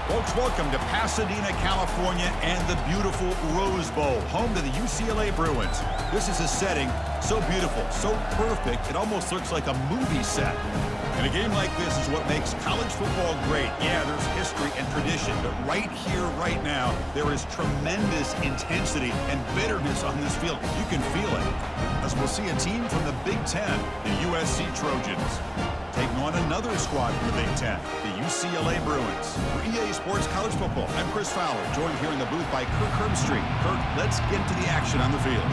Folks, welcome to Pasadena, California, and the beautiful Rose Bowl, home to the UCLA Bruins. This is a setting so beautiful, so perfect, it almost looks like a movie set. And a game like this is what makes college football great. Yeah, there's history and tradition, but right here, right now, there is tremendous intensity and bitterness on this field. You can feel it, as we'll see a team from the Big Ten, the USC Trojans, taking on another squad from the Big Ten, the UCLA Bruins. For EA Sports College Football, I'm Chris Fowler, joined here in the booth by Kirk Herbstreit. Kirk, let's get to the action on the field.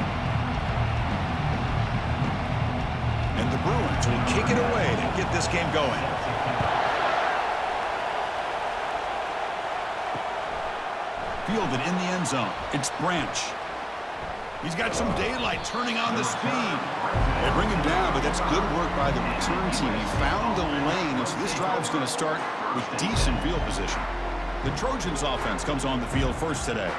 And the Bruins will kick it away to get this game going. Fielded in the end zone. It's Branch. He's got some daylight turning on the speed. They bring him down, but that's good work by the return team. He found the lane, and so this drive's going to start with decent field position. The Trojans offense comes on the field first today.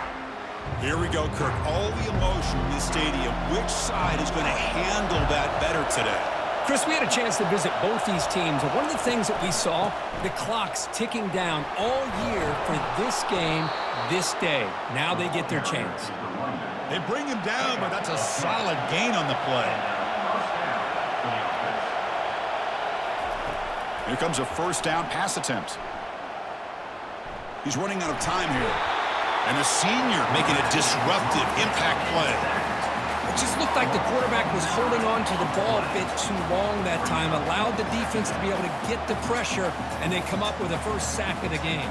Here we go, Kirk. All the emotion in this stadium. Which side is going to handle that better today? Chris, we had a chance to visit both these teams, and one of the things that we saw, the clock's ticking down all year for this game, this day. Now they get their chance. They bring him down, but that's a solid gain on the play. Here comes a first down pass attempt. He's running out of time here. And a senior making a disruptive impact play. It just looked like the quarterback was holding on to the ball a bit too long that time, allowed the defense to be able to get the pressure and then come up with a first sack of the game.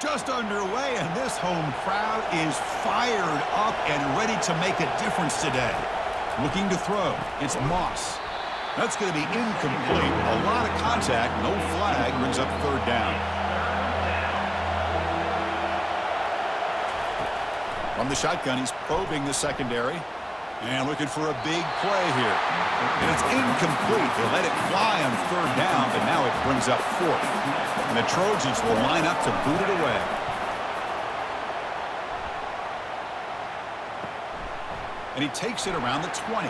Just underway, and this home crowd is fired up and ready to make a difference today. Looking to throw. It's Moss. That's going to be incomplete. A lot of contact, no flag, brings up third down. From the shotgun, he's probing the secondary. And looking for a big play here. And it's incomplete. They let it fly on third down, but now it brings up fourth. And the Trojans will line up to boot it away. And he takes it around the 20.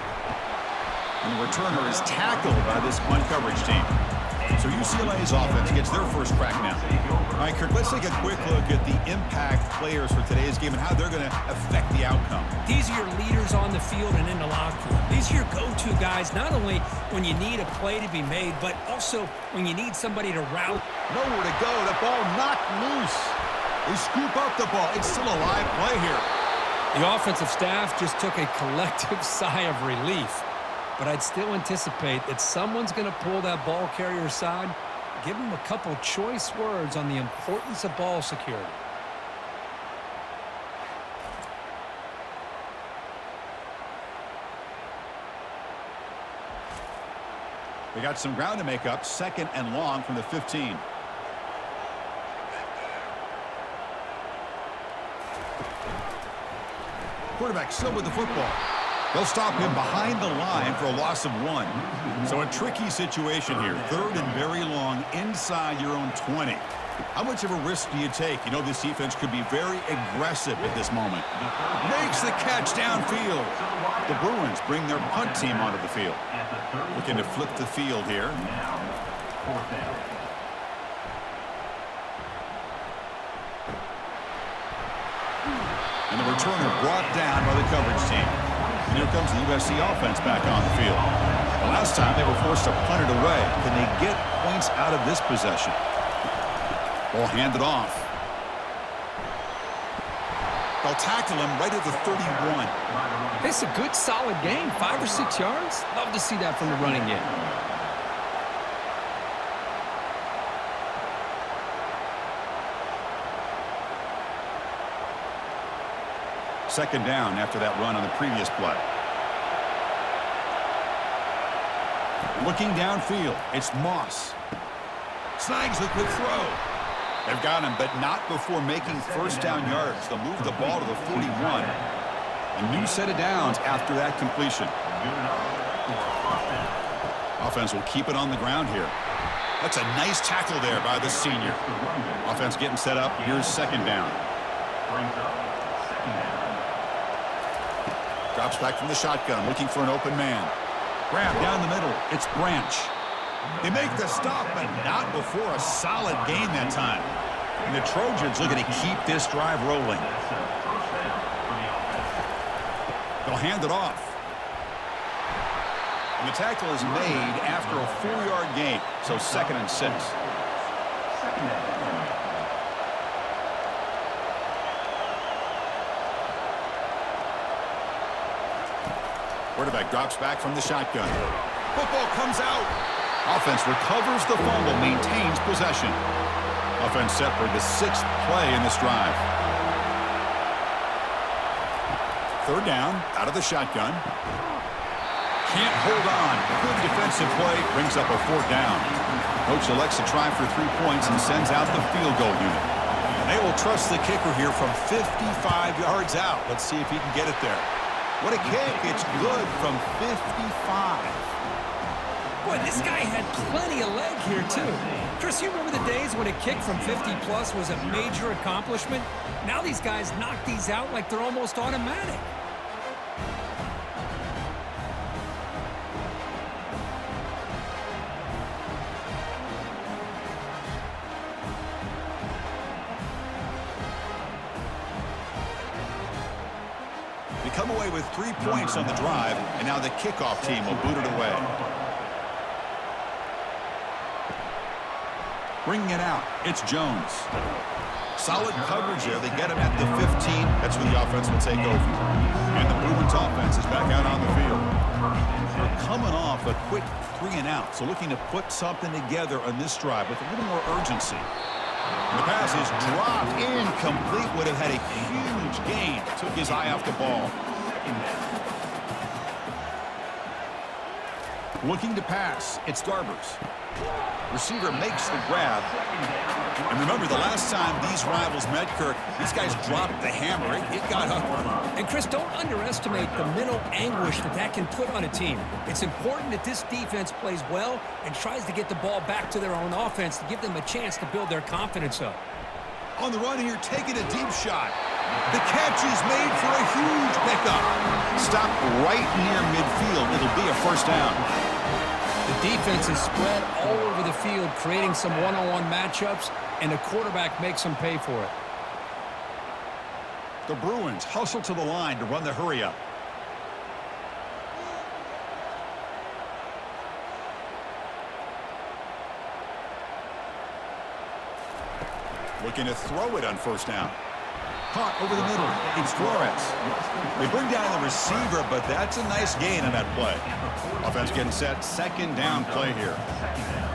And the returner is tackled by this one coverage team. So UCLA's offense gets their first crack now. All right, Kirk, let's take a quick look at the impact players for today's game and how they're going to affect the outcome. These are your leaders on the field and in the locker room. These are your go-to guys, not only when you need a play to be made, but also when you need somebody to route. Nowhere to go. The ball knocked loose. They scoop up the ball. It's still a live play here. The offensive staff just took a collective sigh of relief. But I'd still anticipate that someone's going to pull that ball carrier aside, give him a couple choice words on the importance of ball security. They got some ground to make up, second and long from the 15. Quarterback still with the football. They'll stop him behind the line for a loss of 1. So a tricky situation here. Third and very long inside your own 20. How much of a risk do you take? You know this defense could be very aggressive at this moment. Makes the catch downfield. The Bruins bring their punt team onto the field. Looking to flip the field here. And the returner brought down by the coverage team. And here comes the USC offense back on the field. The last time they were forced to punt it away. Can they get points out of this possession? Ball handed off. They'll tackle him right at the 31. It's a good, solid game. 5 or 6 yards. Love to see that from the running game. Second down after that run on the previous play. Looking downfield, it's Moss. Snags the quick throw. They've got him, but not before making first down yards. They'll move the ball to the 41. A new set of downs after that completion. Offense will keep it on the ground here. That's a nice tackle there by the senior. Offense getting set up. Here's second down. Drops back from the shotgun, looking for an open man. Grab down the middle. It's Branch. They make the stop, but not before a solid gain that time. And the Trojans looking to keep this drive rolling. They'll hand it off. And the tackle is made after a 4-yard gain, so 2nd and 6. Quarterback drops back from the shotgun. Football comes out. Offense recovers the fumble, maintains possession. Offense set for the 6th play in this drive. 3rd down, out of the shotgun. Can't hold on. Good defensive play, brings up a 4th down. Coach elects to try for 3 points and sends out the field goal unit. And they will trust the kicker here from 55 yards out. Let's see if he can get it there. What a kick. It's good from 55. Boy, this guy had plenty of leg here, too. Chris, you remember the days when a kick from 50-plus was a major accomplishment? Now these guys knock these out like they're almost automatic. They come away with 3 points on the drive, and now the kickoff team will boot it away. Bringing it out, it's Jones. Solid coverage there. They get him at the 15. That's where the offense will take over. And the Bruins offense is back out on the field. They're coming off a quick 3-and-out, so looking to put something together on this drive with a little more urgency. And the pass is dropped incomplete. Would have had a huge gain. Took his eye off the ball. Looking to pass. It's Garbers. Receiver makes the grab. And remember, the last time these rivals met, Kirk, these guys dropped the hammer. It got ugly. And, Chris, don't underestimate the mental anguish that can put on a team. It's important that this defense plays well and tries to get the ball back to their own offense to give them a chance to build their confidence up. On the run here, taking a deep shot. The catch is made for a huge pickup. Stopped right near midfield. It'll be a 1st down. The defense is spread all over the field, creating some one-on-one matchups, and the quarterback makes them pay for it. The Bruins hustle to the line to run the hurry-up. Looking to throw it on 1st down. Caught over the middle. It's Flores. They bring down the receiver, but that's a nice gain on that play. Offense getting set. 2nd down play here.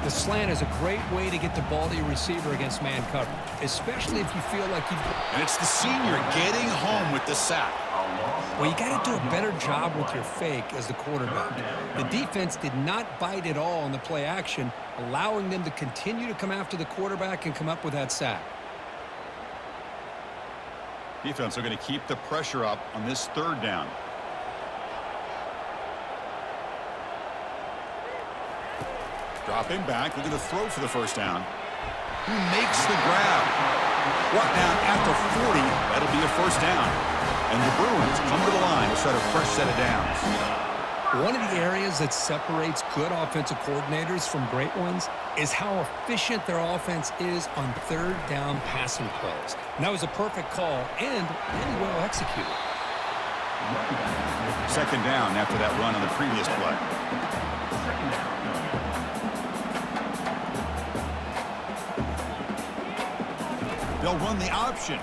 The slant is a great way to get the ball to your receiver against man coverage, especially if you feel like you've... And it's the senior getting home with the sack. Well, you got to do a better job with your fake as the quarterback. The defense did not bite at all on the play action, allowing them to continue to come after the quarterback and come up with that sack. Defense are going to keep the pressure up on this 3rd down. Dropping back, looking to throw for the 1st down. He makes the grab. Brought down at the 40. That'll be a 1st down. And the Bruins come to the line to start a fresh set of downs. One of the areas that separates good offensive coordinators from great ones is how efficient their offense is on 3rd down passing plays. And that was a perfect call and really well executed. 2nd down after that run on the previous play. They'll run the option.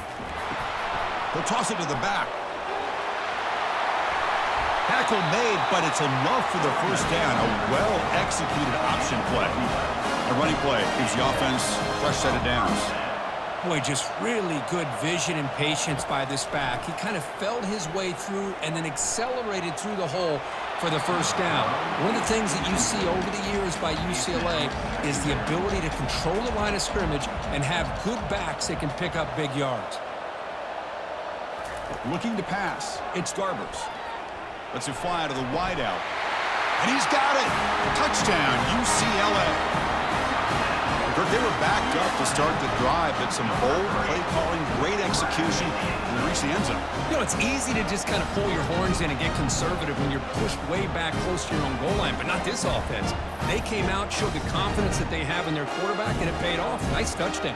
They'll toss it to the back. Tackle made, but it's enough for the 1st down. A well-executed option play. A running play gives the offense a fresh set of downs. Boy, just really good vision and patience by this back. He kind of felt his way through and then accelerated through the hole for the 1st down. One of the things that you see over the years by UCLA is the ability to control the line of scrimmage and have good backs that can pick up big yards. Looking to pass. It's Garbers. Lets it fly out of the wideout. And he's got it. Touchdown, UCLA. The They were backed up to start the drive, but some bold play calling, great execution, and they reached the end zone. You know, it's easy to just kind of pull your horns in and get conservative when you're pushed way back close to your own goal line, but not this offense. They came out, showed the confidence that they have in their quarterback, and it paid off. Nice touchdown.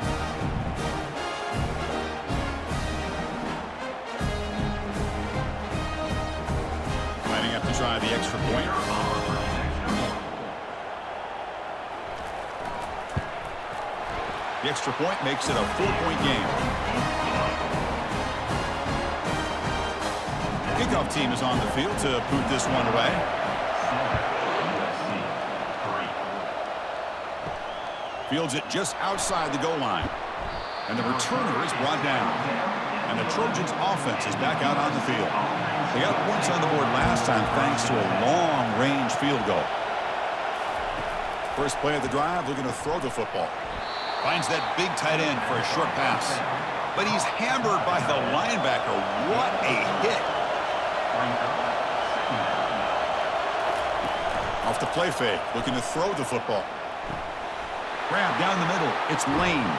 Lining up to try the extra point. The extra point makes it a 4-point game. Kickoff team is on the field to boot this one away. Fields it just outside the goal line. And the returner is brought down. And the Trojans offense is back out on the field. They got points on the board last time thanks to a long-range field goal. First play of the drive, looking to throw the football. Finds that big tight end for a short pass. But he's hammered by the linebacker. What a hit. Off the play fake, looking to throw the football. Grab down the middle. It's Lane.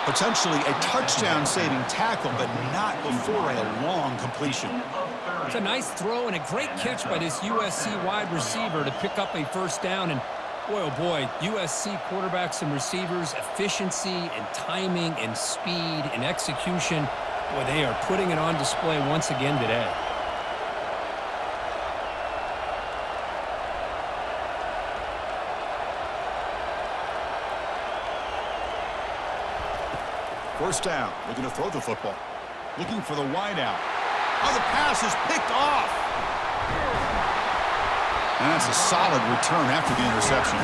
Potentially a touchdown-saving tackle, but not before a long completion. It's a nice throw and a great catch by this USC wide receiver to pick up a first down. And boy, oh boy, USC quarterbacks and receivers, efficiency and timing and speed and execution. Boy, they are putting it on display once again today. First down, looking to throw the football. Looking for the wide out. Oh, the pass is picked off. And that's a solid return after the interception.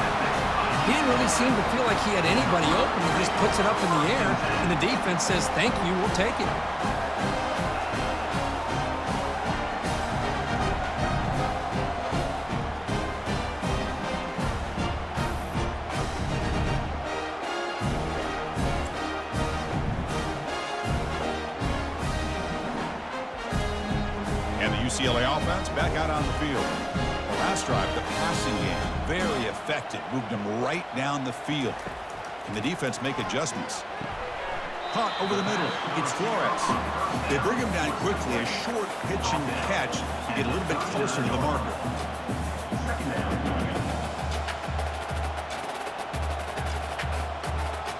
He didn't really seem to feel like he had anybody open. He just puts it up in the air, and the defense says, thank you, we'll take it. And the UCLA offense back out on the field. The last drive, the passing game, very effective. Moved them right down the field. Can the defense make adjustments? Caught over the middle. It's Flores. They bring him down quickly. A short pitch and catch to get a little bit closer to the marker.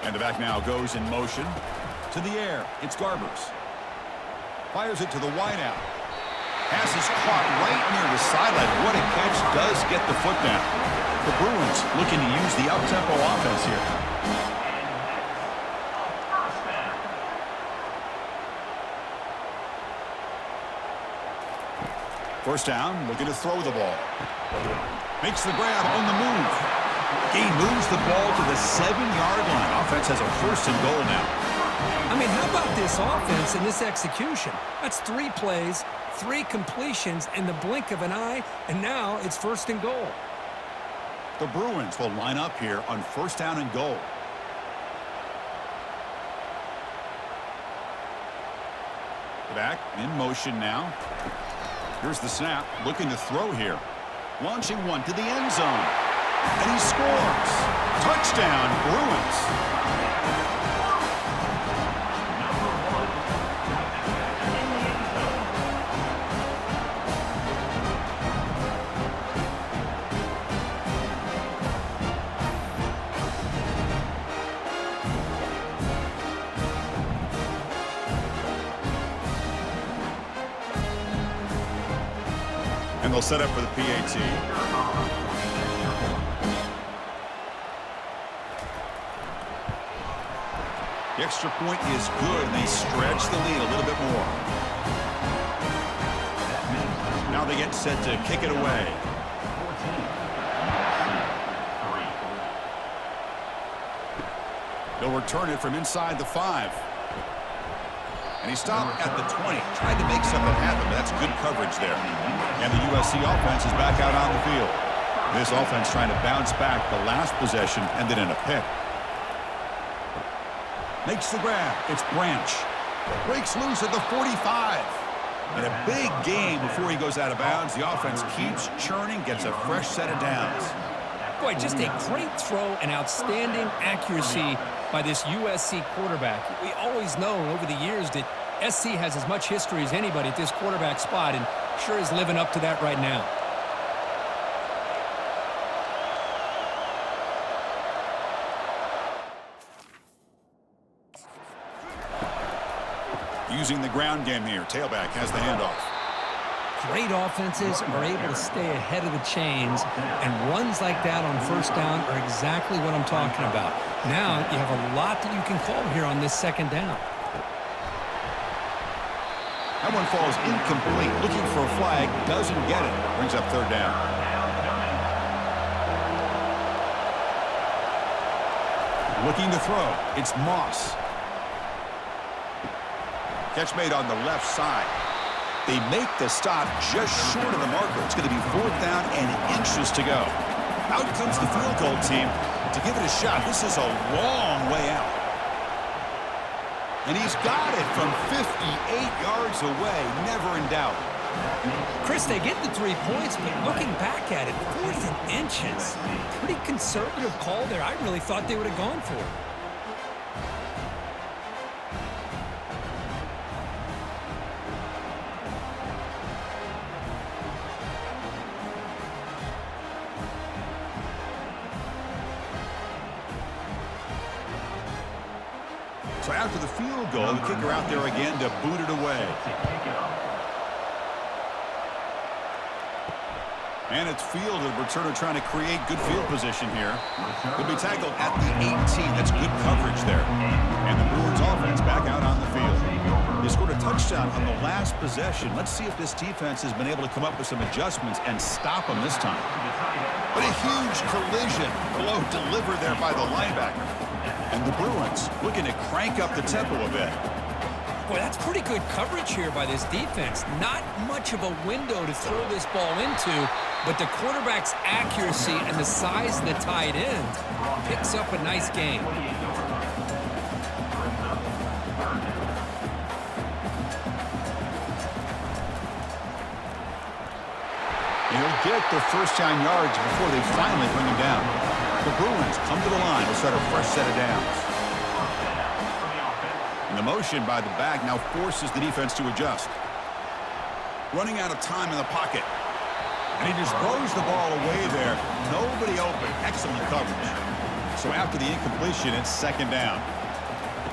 And the back now goes in motion. To the air. It's Garbers. Fires it to the wideout. Pass is caught right near the sideline. What a catch. Does get the foot down. The Bruins looking to use the up-tempo offense here. First down, looking to throw the ball. Makes the grab on the move. He moves the ball to the 7-yard line. Offense has a first and goal now. I mean, how about this offense and this execution? That's 3 plays, 3 completions in the blink of an eye, and now it's first and goal. The Bruins will line up here on first down and goal. Back in motion now. Here's the snap, looking to throw here. Launching one to the end zone. And he scores. Touchdown, Bruins. And they'll set up for the PAT. The extra point is good, and they stretch the lead a little bit more. Now they get set to kick it away. They'll return it from inside the 5. And he stopped at the 20. Tried to make something happen, but that's good coverage there. And the USC offense is back out on the field. This offense trying to bounce back. The last possession ended in a pick. Makes the grab. It's Branch. Breaks loose at the 45. And a big gain before he goes out of bounds. The offense keeps churning, gets a fresh set of downs. Boy, just a great throw and outstanding accuracy by this USC quarterback. We always know over the years that SC has as much history as anybody at this quarterback spot, and sure is living up to that right now. Using the ground game here. Tailback has the handoff. Great offenses are able to stay ahead of the chains, and runs like that on first down are exactly what I'm talking about. Now you have a lot that you can call here on this second down. That one falls incomplete. Looking for a flag, doesn't get it. Brings up third down. Looking to throw. It's Moss. Catch made on the left side. They make the stop just short of the marker. It's going to be fourth down and inches to go. Out comes the field goal team to give it a shot. This is a long way out. And he's got it from 58 yards away. Never in doubt. Chris, they get the 3 points, but looking back at it, 4th and inches. Pretty conservative call there. I really thought they would have gone for it. So after the field goal, the kicker out there again to boot it away. And it's fielded. Returner trying to create good field position here. He'll be tackled at the 18. That's good coverage there. And the Bruins offense back out on the field. They scored a touchdown on the last possession. Let's see if this defense has been able to come up with some adjustments and stop them this time. But a huge collision. Blow delivered there by the linebacker. And the Bruins looking to crank up the tempo a bit. Boy, that's pretty good coverage here by this defense. Not much of a window to throw this ball into, but the quarterback's accuracy and the size of the tight end picks up a nice gain. He'll get the first down yards before they finally bring him down. The Bruins come to the line to start a fresh set of downs. And the motion by the back now forces the defense to adjust. Running out of time in the pocket. And he just throws the ball away there. Nobody open. Excellent coverage. So after the incompletion, it's second down.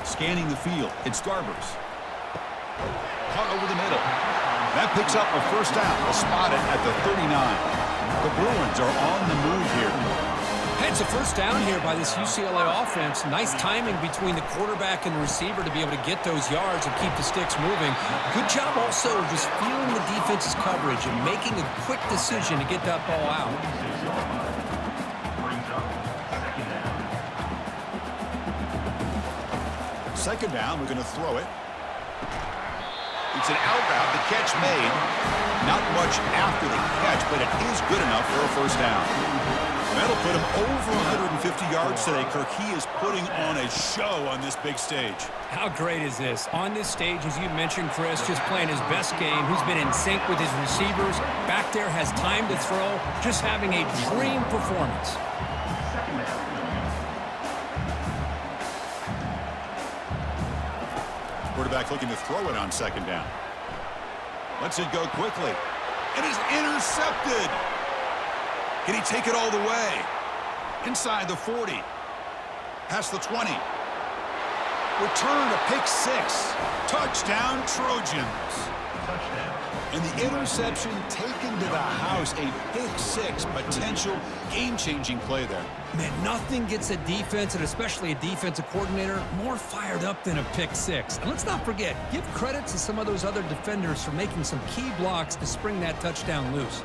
Scanning the field, it's Garbers. Caught over the middle. That picks up a first down. They'll spot it at the 39. The Bruins are on the move here. It's a first down here by this UCLA offense. Nice timing between the quarterback and the receiver to be able to get those yards and keep the sticks moving. Good job also just feeling the defense's coverage and making a quick decision to get that ball out. Second down, we're going to throw it. It's an out route, the catch made. Not much after the catch, but it is good enough for a first down. That'll put him over 150 yards today. Kirk, he is putting on a show on this big stage. How great is this? On this stage, as you mentioned, Chris, just playing his best game. He's been in sync with his receivers. Back there has time to throw. Just having a dream performance. Quarterback looking to throw it on second down. Lets it go quickly. It is intercepted. Can he take it all the way? Inside the 40. Past the 20. Return to pick six. Touchdown, Trojans. And the interception taken to the house. A pick six. Potential game-changing play there. Man, nothing gets a defense, and especially a defensive coordinator, more fired up than a pick six. And let's not forget, give credit to some of those other defenders for making some key blocks to spring that touchdown loose.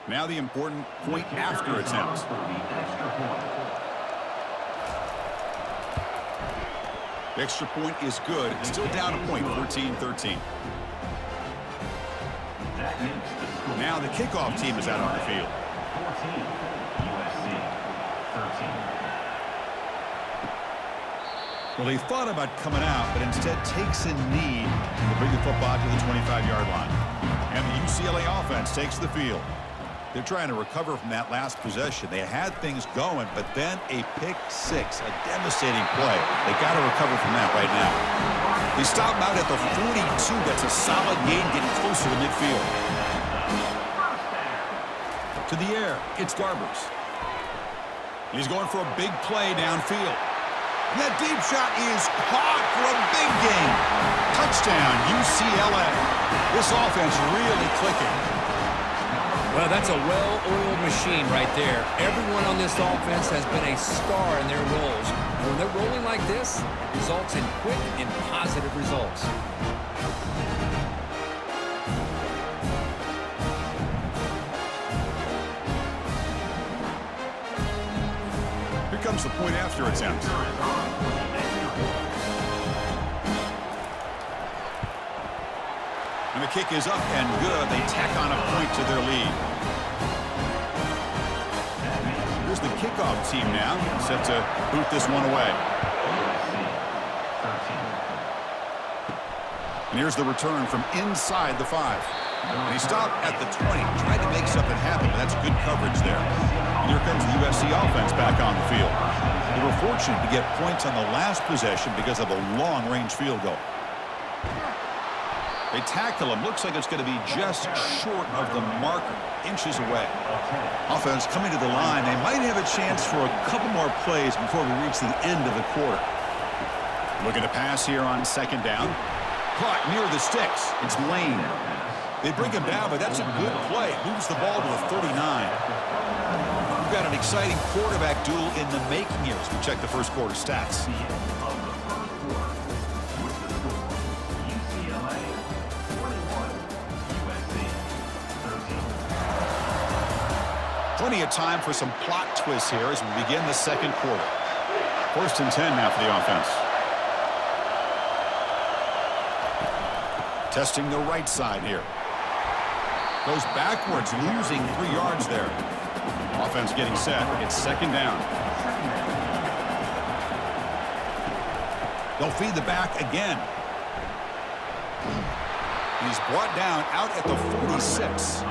Now the important point after attempt. The extra point is good. Still down a point, 14-13. Now the kickoff team is out on the field. 14, USC, 13. Well, he thought about coming out, but instead takes a knee to bring the football to the 25-yard line. And the UCLA offense takes the field. They're trying to recover from that last possession. They had things going, but then a pick six, a devastating play. They got to recover from that right now. They stop him out at the 42. That's a solid gain, getting closer to midfield. To the air, it's Garbers. He's going for a big play downfield. And that deep shot is caught for a big gain. Touchdown, UCLA. This offense really clicking. Well, that's a well-oiled machine right there. Everyone on this offense has been a star in their roles. And when they're rolling like this, it results in quick and positive results. Here comes the point after attempt. And the kick is up and good. They tack on a point to their lead. Here's the kickoff team now, set to boot this one away. And here's the return from inside the 5. And he stopped at the 20, tried to make something happen, but that's good coverage there. And here comes the USC offense back on the field. They were fortunate to get points on the last possession because of a long-range field goal. They tackle him. Looks like it's going to be just short of the marker, inches away. Offense coming to the line. They might have a chance for a couple more plays before we reach the end of the quarter. Looking to pass here on second down. Caught near the sticks. It's Lane. They bring him down, but that's a good play. Moves the ball to the 39. We've got an exciting quarterback duel in the making here as we check the first quarter stats. Plenty of time for some plot twists here as we begin the second quarter. 1st and 10 now for the offense. Testing the right side here. Goes backwards, losing 3 yards there. Offense getting set. It's second down. They'll feed the back again. He's brought down out at the 46.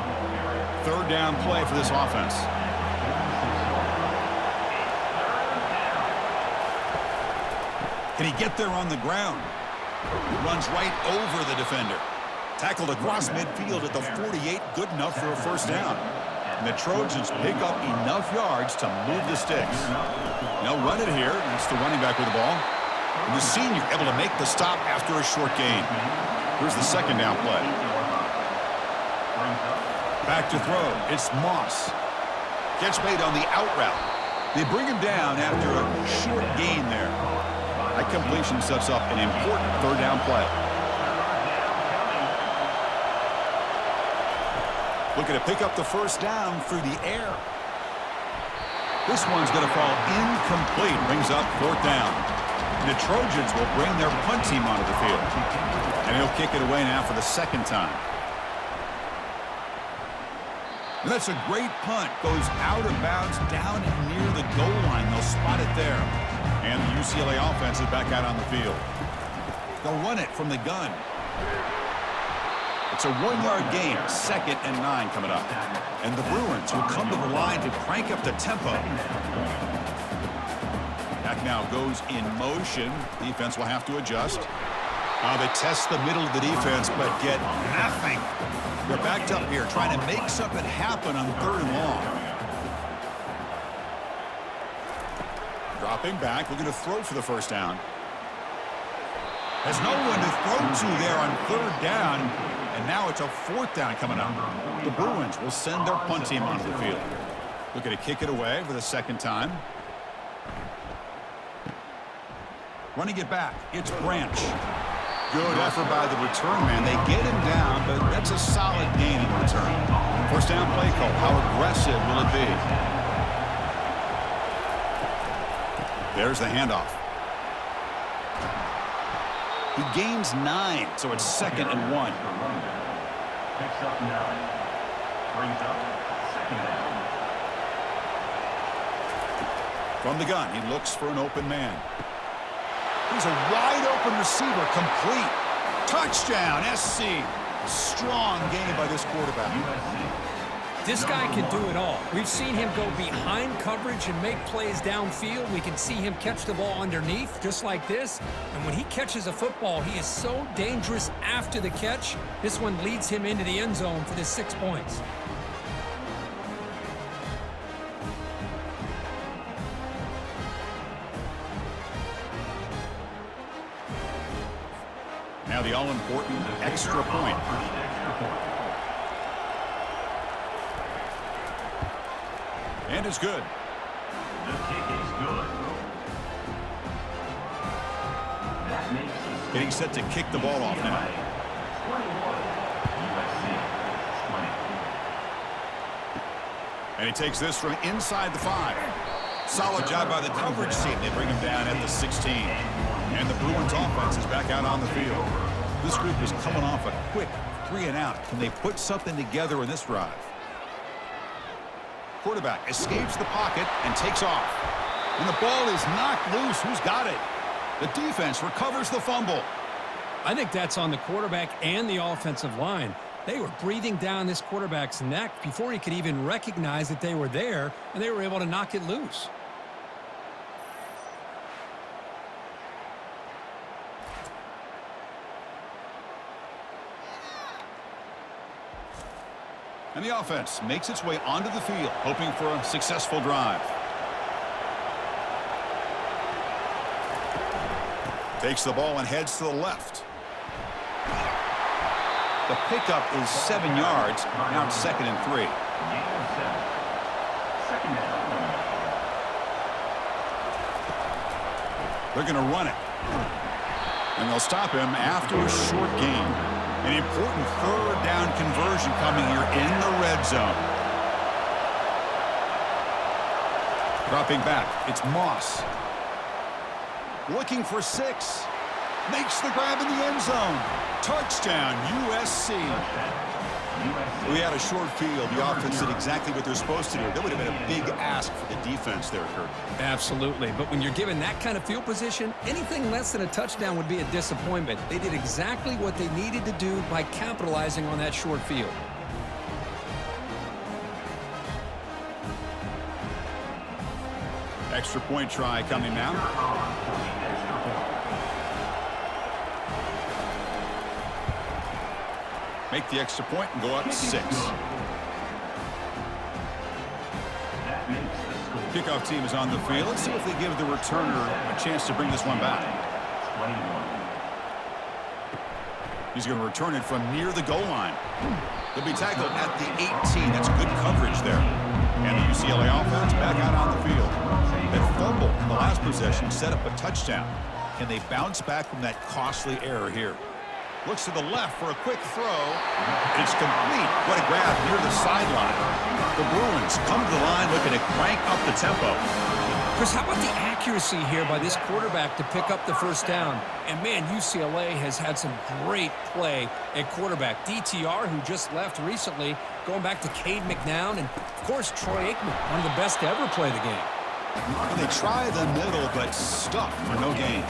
Third down play for this offense. Can he get there on the ground? Runs right over the defender. Tackled across midfield at the 48. Good enough for a first down. And the Trojans pick up enough yards to move the sticks. They'll run it here. It's the running back with the ball. And the senior able to make the stop after a short gain. Here's the second down play. Back to throw. It's Moss. Gets made on the out route. They bring him down after a short gain there. That completion sets up an important third down play. Looking to pick up the first down through the air. This one's going to fall incomplete. Brings up fourth down. The Trojans will bring their punt team onto the field. And he'll kick it away now for the second time. And that's a great punt. Goes out of bounds down near the goal line. They'll spot it there. And the UCLA offense is back out on the field. They'll run it from the gun. It's a 1-yard gain. 2nd and 9 coming up. And the Bruins will come to the line to crank up the tempo. Back now goes in motion. Defense will have to adjust. They test the middle of the defense, but get nothing. They're backed up here trying to make something happen on 3rd and long. Dropping back, looking to throw for the first down. Has no one to throw to there on 3rd down, and now it's a 4th down coming up. The Bruins will send their punt team onto the field. Looking to kick it away for the second time. Running it back, it's Branch. Good effort by the return man. They get him down, but that's a solid gain in return. First down play call. How aggressive will it be? There's the handoff. He gains 9, so it's 2nd and 1. Picks up 9. brings up second down. From the gun, he looks for an open man. He's a wide-open receiver, complete. Touchdown, SC. Strong game by this quarterback. USC. This guy can do it all. We've seen him go behind coverage and make plays downfield. We can see him catch the ball underneath, just like this. And when he catches a football, he is so dangerous after the catch. This one leads him into the end zone for the 6 points. Now the all-important extra point. And it's good. The kick is good. That makes the Getting set to kick the ball off now. 21. USC 20. And he takes this from inside the 5. Solid job by the coverage team. They bring him down at the 16. And the Bruins offense is back out on the field. This group is coming off a quick 3-and-out. Can they put something together in this drive? Quarterback escapes the pocket and takes off. When the ball is knocked loose, who's got it? The defense recovers the fumble. I think that's on the quarterback and the offensive line. They were breathing down this quarterback's neck before he could even recognize that they were there, and they were able to knock it loose. And the offense makes its way onto the field, hoping for a successful drive. Takes the ball and heads to the left. The pickup is 7 yards. Now it's 2nd and 3. Gain of 7. Second down. They're going to run it. And they'll stop him after a short gain. An important 3rd down conversion coming here in the red zone. Dropping back, it's Moss. Looking for 6. Makes the grab in the end zone. Touchdown, USC. We had a short field. The offense did exactly what they're supposed to do. That would have been a big ask for the defense there, Kurt. Absolutely. But when you're given that kind of field position, anything less than a touchdown would be a disappointment. They did exactly what they needed to do by capitalizing on that short field. Extra point try coming now. Make the extra point and go up 6. Kickoff team is on the field. Let's see if they give the returner a chance to bring this one back. 21. He's going to return it from near the goal line. He'll be tackled at the 18. That's good coverage there. And the UCLA offense back out on the field. That fumble in the last possession set up a touchdown. Can they bounce back from that costly error here? Looks to the left for a quick throw. It's complete. What a grab near the sideline. The Bruins come to the line looking to crank up the tempo. Chris, how about the accuracy here by this quarterback to pick up the 1st down? And, man, UCLA has had some great play at quarterback. DTR, who just left recently, going back to Cade McNown, and, of course, Troy Aikman, one of the best to ever play the game. And they try the middle, but stuck for no gain.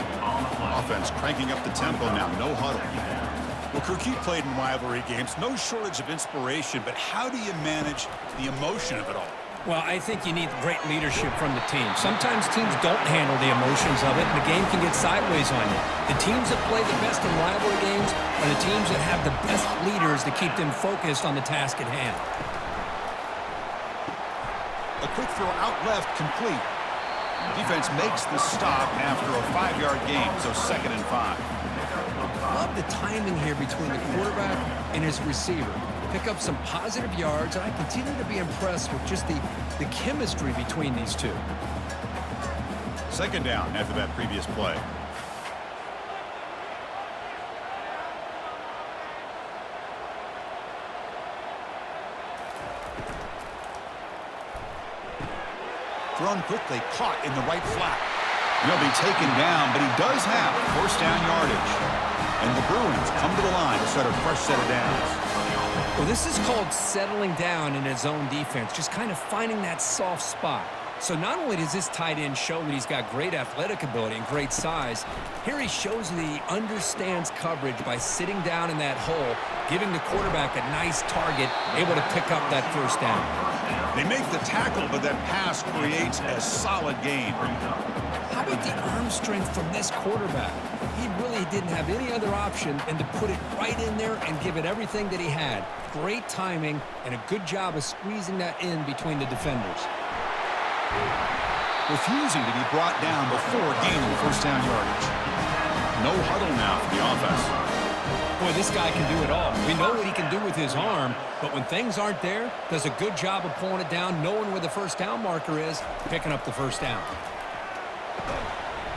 Offense cranking up the tempo now, no huddle. Well, Kirk, you played in rivalry games. No shortage of inspiration, but how do you manage the emotion of it all? Well, I think you need great leadership from the team. Sometimes teams don't handle the emotions of it, and the game can get sideways on you. The teams that play the best in rivalry games are the teams that have the best leaders to keep them focused on the task at hand. A quick throw out left, complete. Defense makes the stop after a 5-yard gain, so 2nd and 5. Love the timing here between the quarterback and his receiver. Pick up some positive yards, and I continue to be impressed with just the chemistry between these two. 2nd down after that previous play. Thrown quickly, caught in the right flat. He'll be taken down, but he does have 1st down yardage. And the Bruins come to the line to start a fresh set of downs. Well, this is called settling down in his own defense, just kind of finding that soft spot. So not only does this tight end show that he's got great athletic ability and great size, here he shows that he understands coverage by sitting down in that hole, giving the quarterback a nice target, able to pick up that first down. They make the tackle, but that pass creates a solid gain. How about the arm strength from this quarterback? He really didn't have any other option than to put it right in there and give it everything that he had. Great timing and a good job of squeezing that in between the defenders. Refusing to be brought down before gaining first down yardage. No huddle now for the offense. Boy, this guy can do it all. We know what he can do with his arm, but when things aren't there, does a good job of pulling it down, knowing where the first down marker is, picking up the first down.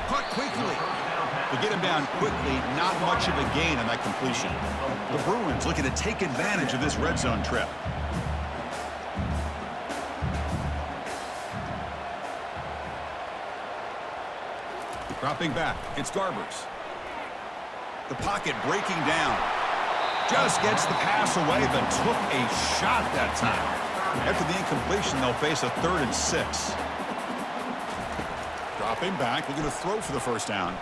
Caught quickly. To get him down quickly, not much of a gain on that completion. The Bruins looking to take advantage of this red zone trip. Dropping back, it's Garbers. The pocket breaking down. Just gets the pass away, but took a shot that time. After the incompletion, they'll face a 3rd and 6. Dropping back, looking to throw for the first down.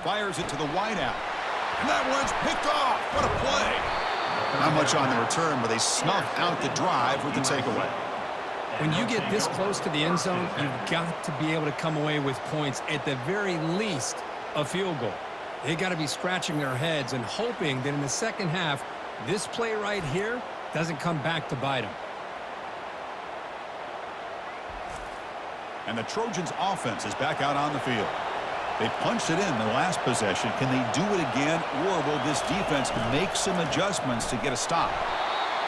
Fires it to the wideout. And that one's picked off. What a play. Not much on the return, but they snuff out the drive with the takeaway. When you get this close to the end zone, you've got to be able to come away with points, at the very least, a field goal. They got to be scratching their heads and hoping that in the second half, this play right here doesn't come back to bite them. And the Trojans' offense is back out on the field. They punched it in the last possession. Can they do it again, or will this defense make some adjustments to get a stop?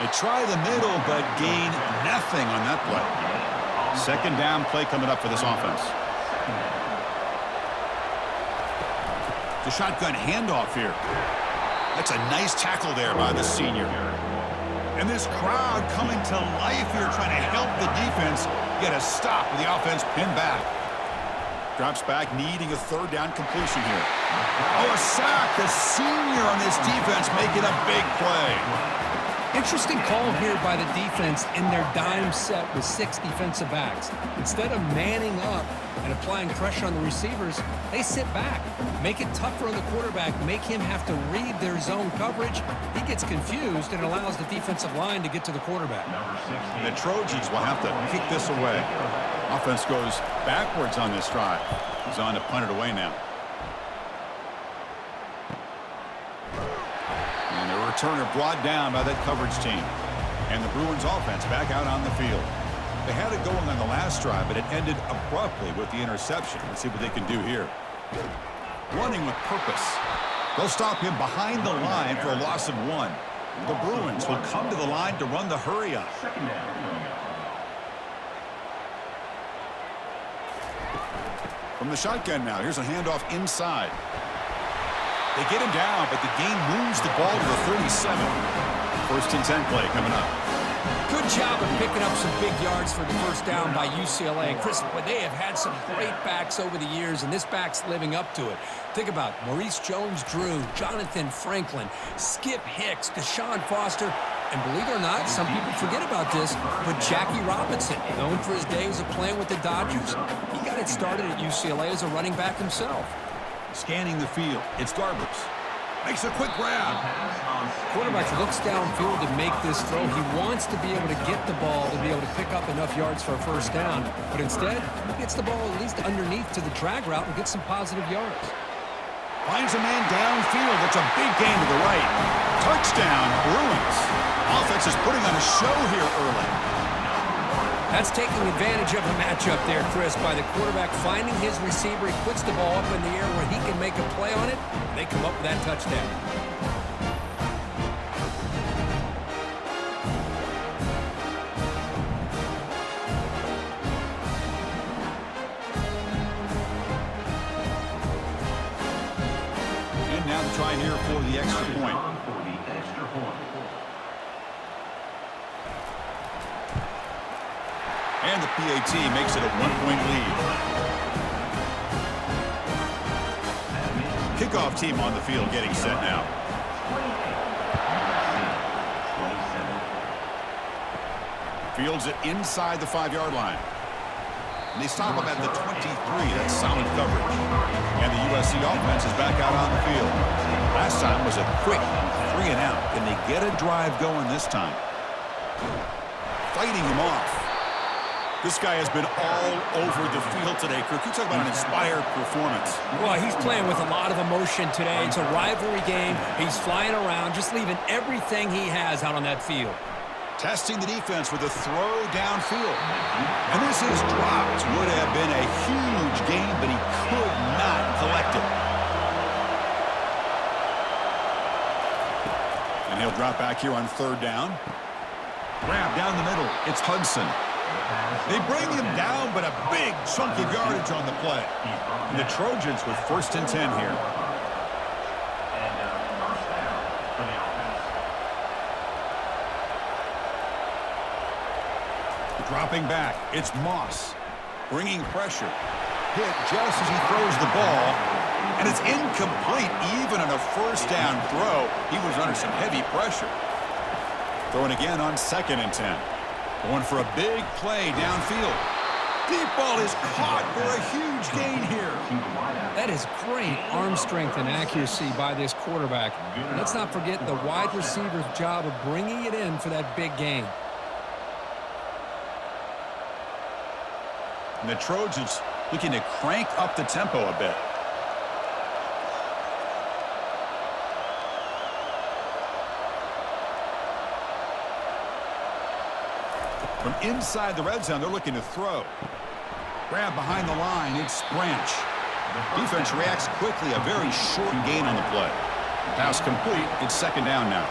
They try the middle, but gain nothing on that play. Second down play coming up for this offense. The shotgun handoff here. That's a nice tackle there by the senior. And this crowd coming to life here, trying to help the defense get a stop with the offense pinned back. Drops back, needing a 3rd down completion here. Oh, a sack. The senior on this defense making a big play. Interesting call here by the defense in their dime set with 6 defensive backs. Instead of manning up and applying pressure on the receivers, they sit back, make it tougher on the quarterback, make him have to read their zone coverage. He gets confused and allows the defensive line to get to the quarterback. The Trojans will have to kick this away. Offense goes backwards on this drive. He's on to punt it away now. And the returner brought down by that coverage team. And the Bruins offense back out on the field. They had it going on the last drive, but it ended abruptly with the interception. Let's see what they can do here. Running with purpose. They'll stop him behind the line for a loss of 1. The Bruins will come to the line to run the hurry up. From the shotgun now, here's a handoff inside. They get him down, but the game moves the ball to the 37. 1st and 10 play coming up. Good job of picking up some big yards for the first down by UCLA. Chris, they have had some great backs over the years, and this back's living up to it. Think about Maurice Jones-Drew, Jonathan Franklin, Skip Hicks, Deshaun Foster, and believe it or not, some people forget about this, but Jackie Robinson, known for his days of playing with the Dodgers, he got it started at UCLA as a running back himself. Scanning the field, it's Garbers. Makes a quick grab. Quarterback looks downfield to make this throw. He wants to be able to get the ball to be able to pick up enough yards for a first down, but instead, he gets the ball at least underneath to the drag route and gets some positive yards. Finds a man downfield. That's a big gain to the right. Touchdown, Bruins. Offense is putting on a show here early. That's taking advantage of a matchup there, Chris, by the quarterback finding his receiver. He puts the ball up in the air where he can make a play on it, and they come up with that touchdown. And now to try here for the extra point. And the PAT makes it a 1-point lead. Kickoff team on the field getting set now. 28, USC, 27. Fields it inside the 5-yard line. And they stop him at the 23. That's solid coverage. And the USC offense is back out on the field. Last time was a quick 3 and out. Can they get a drive going this time? Fighting him off. This guy has been all over the field today. Kirk, you talk about an inspired performance. Well, he's playing with a lot of emotion today. It's a rivalry game. He's flying around, just leaving everything he has out on that field. Testing the defense with a throw downfield. And this is dropped. Would have been a huge gain, but he could not collect it. And he'll drop back here on 3rd down. Grab down the middle. It's Hudson. They bring him down, but a big chunk of yardage on the play. And the Trojans with 1st and 10 here. And first down for the offense. Dropping back, it's Moss. Bringing pressure. Hit just as he throws the ball. And it's incomplete, even on a 1st down throw. He was under some heavy pressure. Throwing again on 2nd and 10. Going for a big play downfield. Deep ball is caught for a huge gain here. That is great arm strength and accuracy by this quarterback. Let's not forget the wide receiver's job of bringing it in for that big gain. And the Trojans looking to crank up the tempo a bit. From inside the red zone, they're looking to throw. Grab behind the line, it's Branch. Defense reacts quickly, a very short gain on the play. Pass complete, it's 2nd down now.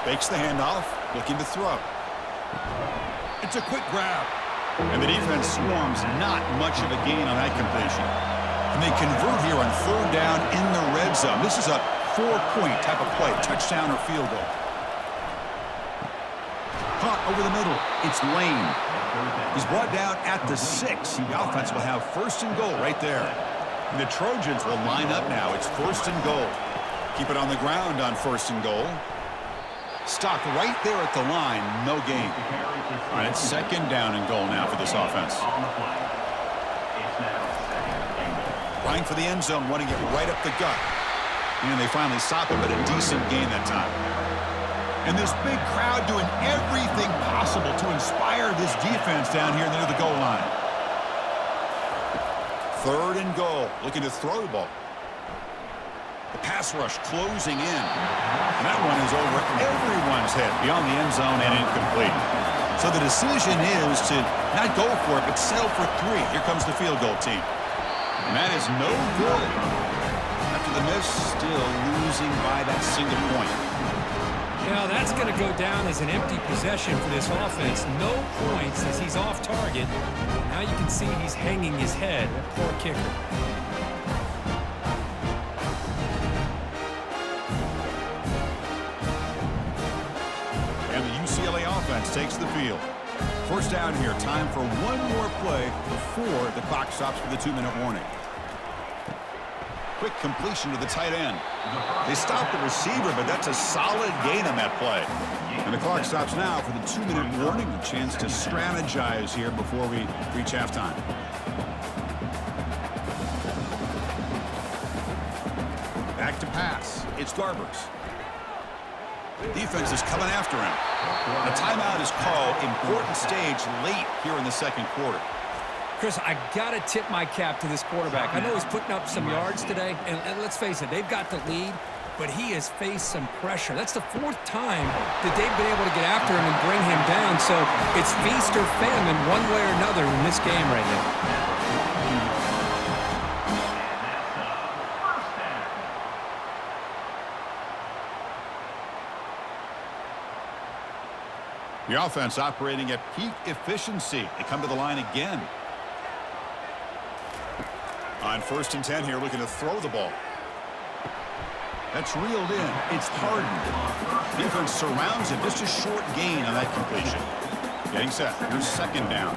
Fakes the handoff, looking to throw. It's a quick grab. And the defense swarms, not much of a gain on that completion. And they convert here on 3rd down in the red zone. This is a 4-point type of play, touchdown or field goal. Caught over the middle. It's Lane. He's brought down at the 6. The offense will have 1st and goal right there. And the Trojans will line up now. It's 1st and goal. Keep it on the ground on 1st and goal. Stopped right there at the line. No gain. All right, it's 2nd down and goal now for this offense. Running for the end zone, wanting it right up the gut. And they finally stop him, but a decent gain that time. And this big crowd doing everything possible to inspire this defense down here near the goal line. 3rd and goal, looking to throw the ball. The pass rush closing in. And that one is over everyone's head beyond the end zone and incomplete. So the decision is to not go for it, but settle for 3. Here comes the field goal team. And that is no good. After the miss, still losing by that single point. Now that's going to go down as an empty possession for this offense. No points as he's off target. Now you can see he's hanging his head. Poor kicker. And the UCLA offense takes the field. 1st down here. Time for one more play before the clock stops for the 2-minute warning. Quick completion to the tight end. They stop the receiver, but that's a solid gain on that play. And the clock stops now for the 2-minute warning. A chance to strategize here before we reach halftime. Back to pass. It's Garbers. Defense is coming after him. A timeout is called. Important stage late here in the 2nd quarter. Chris, I got to tip my cap to this quarterback. I know he's putting up some yards today, and let's face it, they've got the lead, but he has faced some pressure. That's the 4th time that they've been able to get after him and bring him down, so it's feast or famine one way or another in this game right now. The offense operating at peak efficiency. They come to the line again. On 1st and 10 here, looking to throw the ball. That's reeled in. It's Harden. Defense surrounds him. Just a short gain on that completion. Getting set. Here's 2nd down.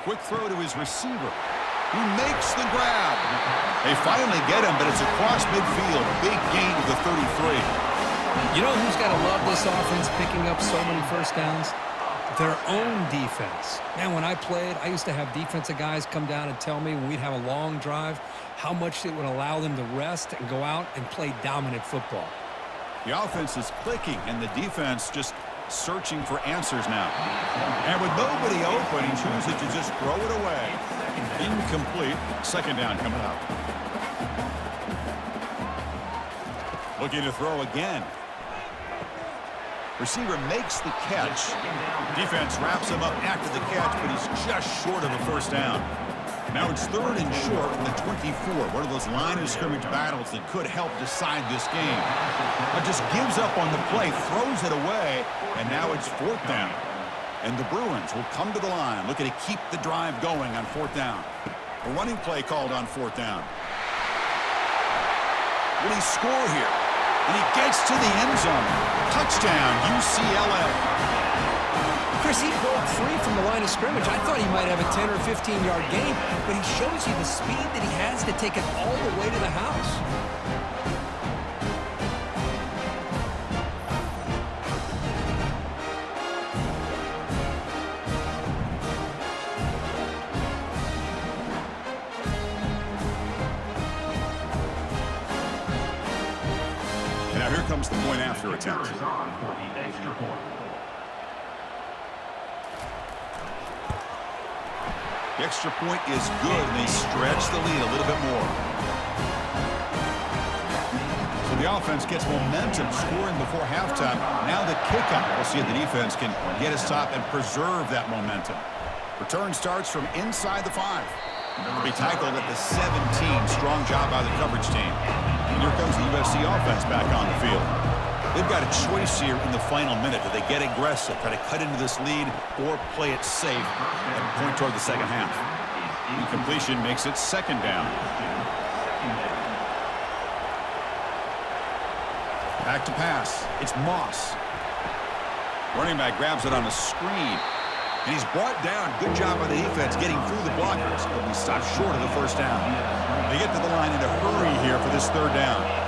Quick throw to his receiver. He makes the grab. They finally get him, but it's across midfield. Big gain to the 33. You know who's got to love this offense picking up so many first downs? Their own defense. Man, when I played, I used to have defensive guys come down and tell me when we'd have a long drive how much it would allow them to rest and go out and play dominant football. The offense is clicking, and the defense just searching for answers now. And with nobody open, he chooses to just throw it away. Incomplete. Second down coming up. Looking to throw again. Receiver makes the catch. Defense wraps him up after the catch, but he's just short of a first down. Now it's 3rd and short from the 24. One of those line of scrimmage battles that could help decide this game. But just gives up on the play, throws it away, and now it's 4th down. And the Bruins will come to the line, looking to keep the drive going on 4th down. A running play called on 4th down. Will he score here? And he gets to the end zone. Touchdown, UCLA. Chris, he broke free from the line of scrimmage. I thought he might have a 10 or 15-yard gain, but he shows you the speed that he has to take it all the way to the house. Now here comes the point after attempt. The extra point is good, and they stretch the lead a little bit more. So the offense gets momentum, scoring before halftime. Now the kickoff. We'll see if the defense can get a stop and preserve that momentum. Return starts from inside the 5. Will be tackled at the 17. Strong job by the coverage team. And here comes the USC offense back on the field. They've got a choice here in the final minute. Do they get aggressive, try to cut into this lead, or play it safe and point toward the second half? Incompletion makes it 2nd down. Back to pass. It's Moss. Running back grabs it on a screen. And he's brought down. Good job by the defense getting through the blockers. But he stopped short of the first down. They get to the line in a hurry here for this 3rd down.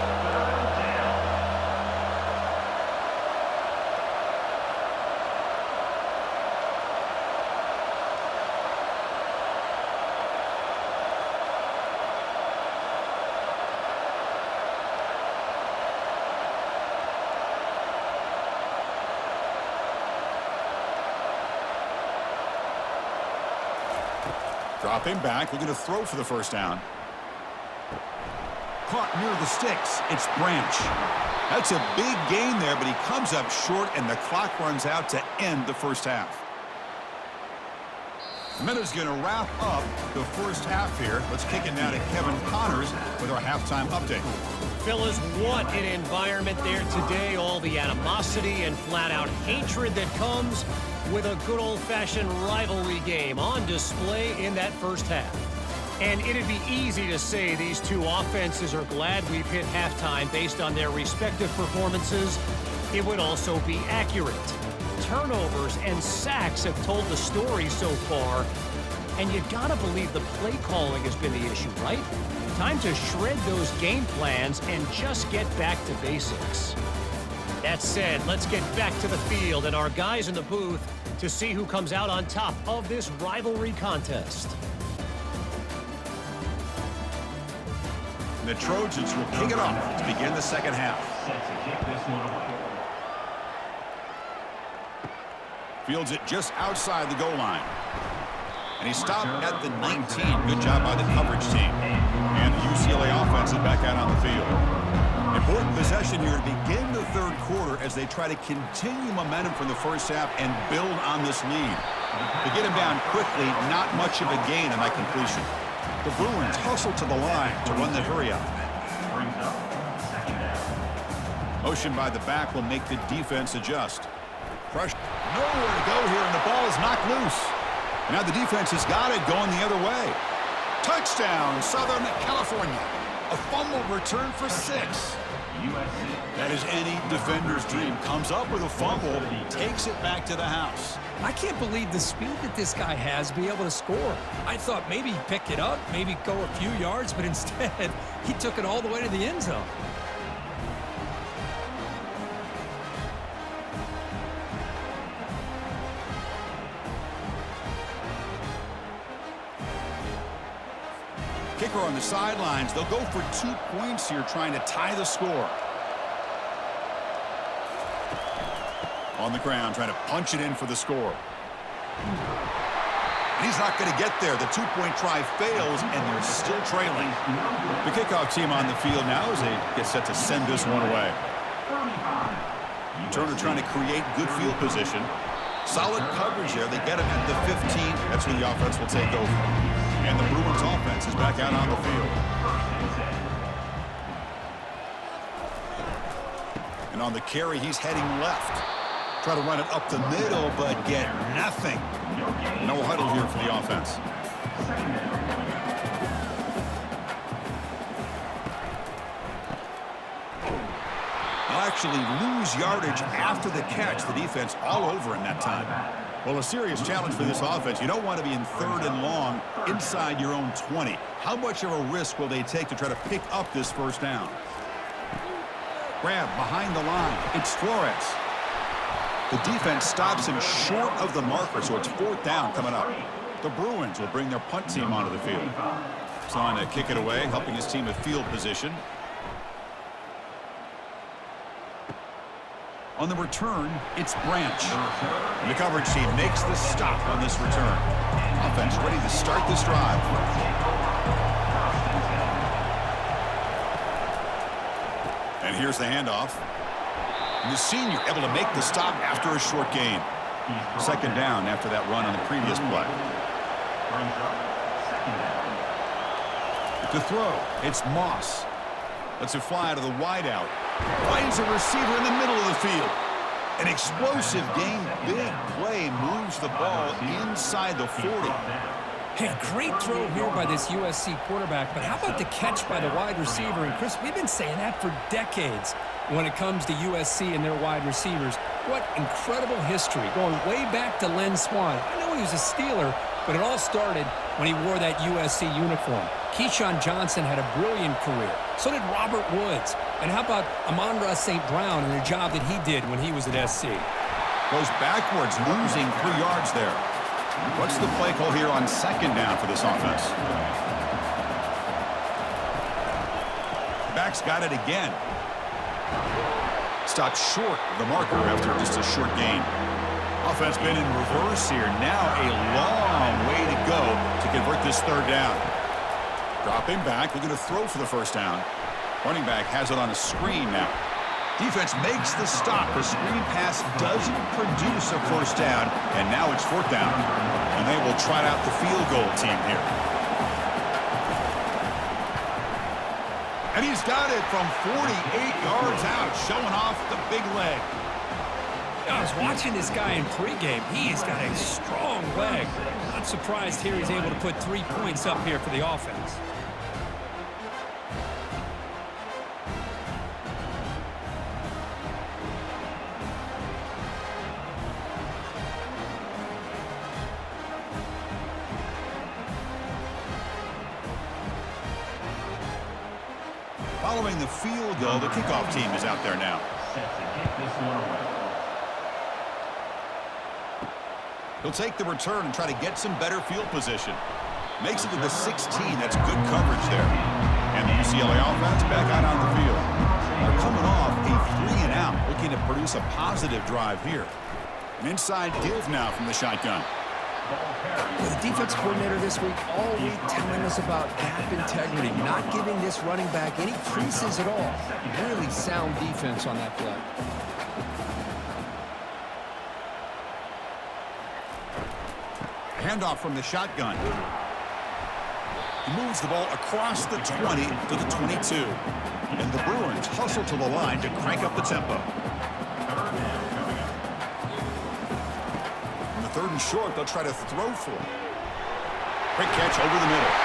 Dropping back, looking to throw for the first down. Caught near the sticks. It's Branch. That's a big gain there, but he comes up short, and the clock runs out to end the first half. The minute's going to wrap up the first half here. Let's kick it now to Kevin Connors with our halftime update. Fellas, what an environment there today. All the animosity and flat-out hatred that comes with a good old-fashioned rivalry game on display in that first half. And it'd be easy to say these two offenses are glad we've hit halftime based on their respective performances. It would also be accurate. Turnovers and sacks have told the story so far. And you gotta believe the play calling has been the issue, right? Time to shred those game plans and just get back to basics. That said, let's get back to the field and our guys in the booth to see who comes out on top of this rivalry contest. The Trojans will kick it off to begin the second half. Fields it just outside the goal line. And he stopped at the 19. Good job by the coverage team. And the UCLA offense is back out on the field. Important possession here to begin the third quarter as they try to continue momentum from the first half and build on this lead. To get him down quickly, not much of a gain on that completion. The Bruins hustle to the line to run the hurry up. Motion by the back will make the defense adjust. Pressure. Nowhere to go here, and the ball is knocked loose. Now the defense has got it going the other way. Touchdown, Southern California. A fumble return for 6. USC. That is any defender's dream. Comes up with a fumble, takes it back to the house. I can't believe the speed that this guy has to be able to score. I thought maybe he'd pick it up, maybe go a few yards, but instead, he took it all the way to the end zone. Kicker on the sidelines. They'll go for 2 points here, trying to tie the score. On the ground, trying to punch it in for the score. And he's not going to get there. The 2-point try fails, and they're still trailing. The kickoff team on the field now as they get set to send this one away. Turner trying to create good field position. Solid coverage there. They get him at the 15. That's where the offense will take over. And the Bruins offense is back out on the field. And on the carry, he's heading left. Try to run it up the middle, but get nothing. No huddle here for the offense. They'll actually lose yardage after the catch. The defense all over in that time. Well, a serious challenge for this offense. You don't want to be in 3rd and long inside your own 20. How much of a risk will they take to try to pick up this first down? Grab behind the line. It's Flores. The defense stops him short of the marker, so it's 4th down coming up. The Bruins will bring their punt team onto the field. He's on to kick it away, helping his team with field position. On the return, it's Branch. And the coverage team makes the stop on this return. Offense ready to start this drive. And here's the handoff. And the senior able to make the stop after a short gain. 2nd down after that run on the previous play. To throw, it's Moss. Lets it fly to the wideout. Finds a receiver in the middle of the field. An explosive game, big play, moves the ball inside the 40. Hey, a great throw here by this USC quarterback, but how about the catch by the wide receiver? And Chris, we've been saying that for decades when it comes to USC and their wide receivers. What incredible history, going way back to Len Swan. I know he was a Steeler, but it all started when he wore that USC uniform. Keyshawn Johnson had a brilliant career. So did Robert Woods. And how about Amon-Ra St. Brown and the job that he did when he was at SC? Goes backwards, losing 3 yards there. What's the play call here on 2nd down for this offense? Back's got it again. Stopped short of the marker after just a short gain. Offense been in reverse here. Now a long way to go to convert this 3rd down. Dropping back, looking to throw for the 1st down. Running back has it on a screen now. Defense makes the stop. The screen pass doesn't produce a 1st down, and now it's 4th down. And they will trot out the field goal team here. And he's got it from 48 yards out, showing off the big leg. I was watching this guy in pregame. He's got a strong leg. Not surprised here he's able to put 3 points up here for the offense. Following the field goal, the kickoff team is out there now. He'll take the return and try to get some better field position. Makes it to the 16. That's good coverage there. And the UCLA offense back out on the field. They're coming off a 3 and out, looking to produce a positive drive here. An inside give now from the shotgun. The defense coordinator this week all week telling us about gap integrity, not giving this running back any creases at all. Really sound defense on that play. Handoff from the shotgun. He moves the ball across the 20 to the 22. And the Bruins hustle to the line to crank up the tempo. 3rd and short, they'll try to throw for it. Quick catch over the middle.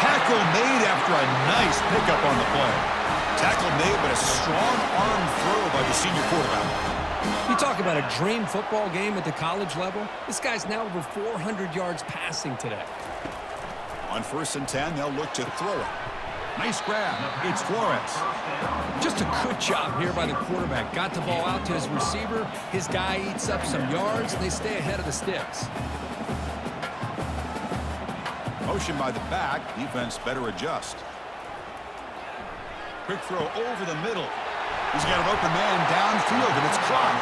Tackle made after a nice pickup on the play. Tackle made, but a strong arm throw by the senior quarterback. You talk about a dream football game at the college level. This guy's now over 400 yards passing today. On 1st and 10, they'll look to throw it. Nice grab. It's Flores. Just a good job here by the quarterback. Got the ball out to his receiver. His guy eats up some yards, and they stay ahead of the sticks. Motion by the back. Defense better adjust. Quick throw over the middle. He's got an open man downfield, and it's caught.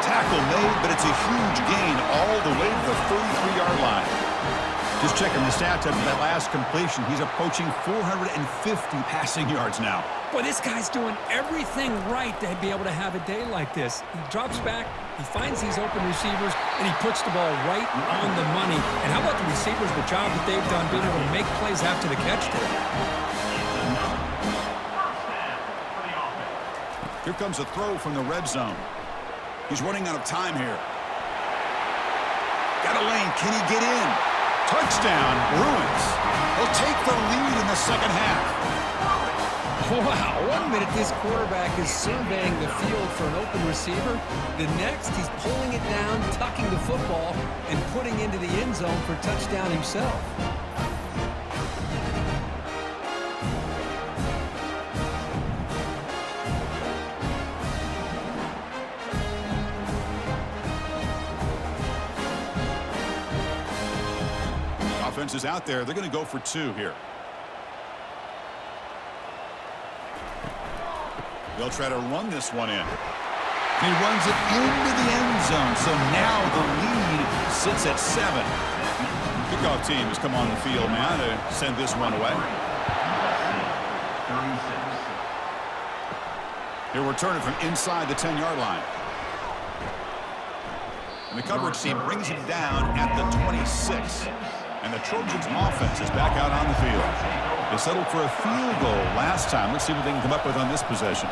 Tackle made, but it's a huge gain all the way to the 33-yard line. Just checking the stats after that last completion. He's approaching 450 passing yards now. Boy, this guy's doing everything right to be able to have a day like this. He drops back, he finds these open receivers, and he puts the ball right on the money. And how about the receivers, the job that they've done being able to make plays after the catch today? Here comes a throw from the red zone. He's running out of time here. Got a lane. Can he get in? Touchdown, Bruins. They'll take the lead in the second half. Wow, 1 minute this quarterback is surveying the field for an open receiver. The next, he's pulling it down, tucking the football, and putting into the end zone for a touchdown himself. Offense is out there. They're going to go for 2 here. They'll try to run this one in. He runs it into the end zone, so now the lead sits at 7. Kickoff team has come on the field now to send this one away. He'll return it from inside the 10-yard line. And the coverage team brings him down at the 26. And the Trojans' offense is back out on the field. They settled for a field goal last time. Let's see what they can come up with on this possession.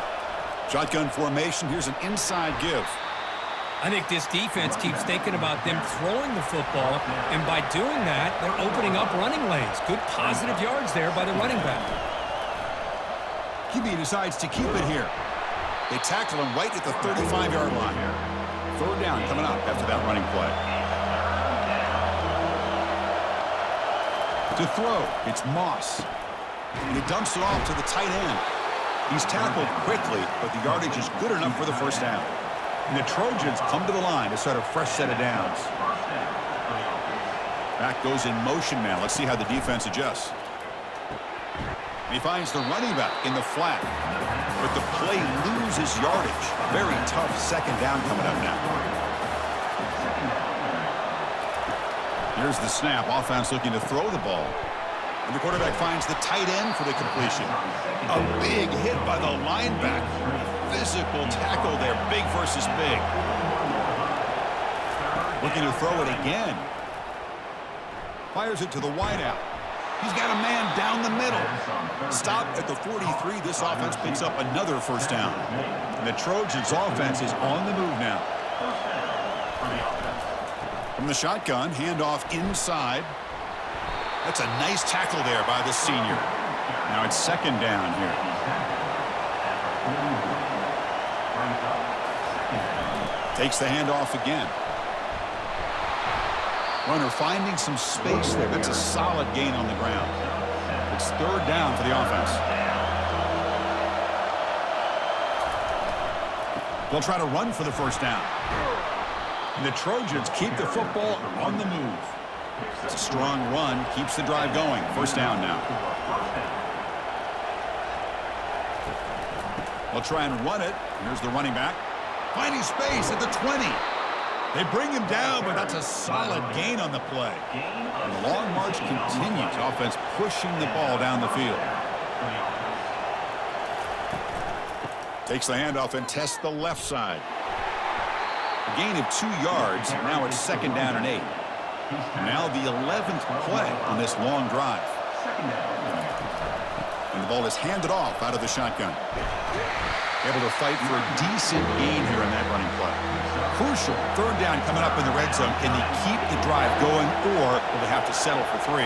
Shotgun formation. Here's an inside give. I think this defense keeps thinking about them throwing the football, and by doing that, they're opening up running lanes. Good positive yards there by the running back. QB decides to keep it here. They tackle him right at the 35-yard line. 3rd down coming up after that running play. To throw, it's Moss. And he dumps it off to the tight end. He's tackled quickly, but the yardage is good enough for the 1st down. And the Trojans come to the line to start a fresh set of downs. Back goes in motion now. Let's see how the defense adjusts. He finds the running back in the flat. But the play loses yardage. Very tough 2nd down coming up now. Here's the snap. Offense looking to throw the ball. And the quarterback finds the tight end for the completion. A big hit by the linebacker. Physical tackle there. Big versus big. Looking to throw it again. Fires it to the wideout. He's got a man down the middle. Stop at the 43. This offense picks up another 1st down. And the Trojans' offense is on the move now. From the shotgun, handoff inside. That's a nice tackle there by the senior. Now it's 2nd down here. Takes the handoff again. Runner finding some space there. That's a solid gain on the ground. It's 3rd down for the offense. They'll try to run for the 1st down. And the Trojans keep the football on the move. It's a strong run, keeps the drive going. 1st down now. They'll try and run it. Here's the running back. Finding space at the 20. They bring him down, but that's a solid gain on the play. And the long march continues. Offense pushing the ball down the field. Takes the handoff and tests the left side. A gain of 2 yards. Now it's 2nd down and 8. And now the 11th play on this long drive. And the ball is handed off out of the shotgun. Able to fight for a decent gain here in that running play. Crucial 3rd down coming up in the red zone. Can they keep the drive going, or will they have to settle for 3?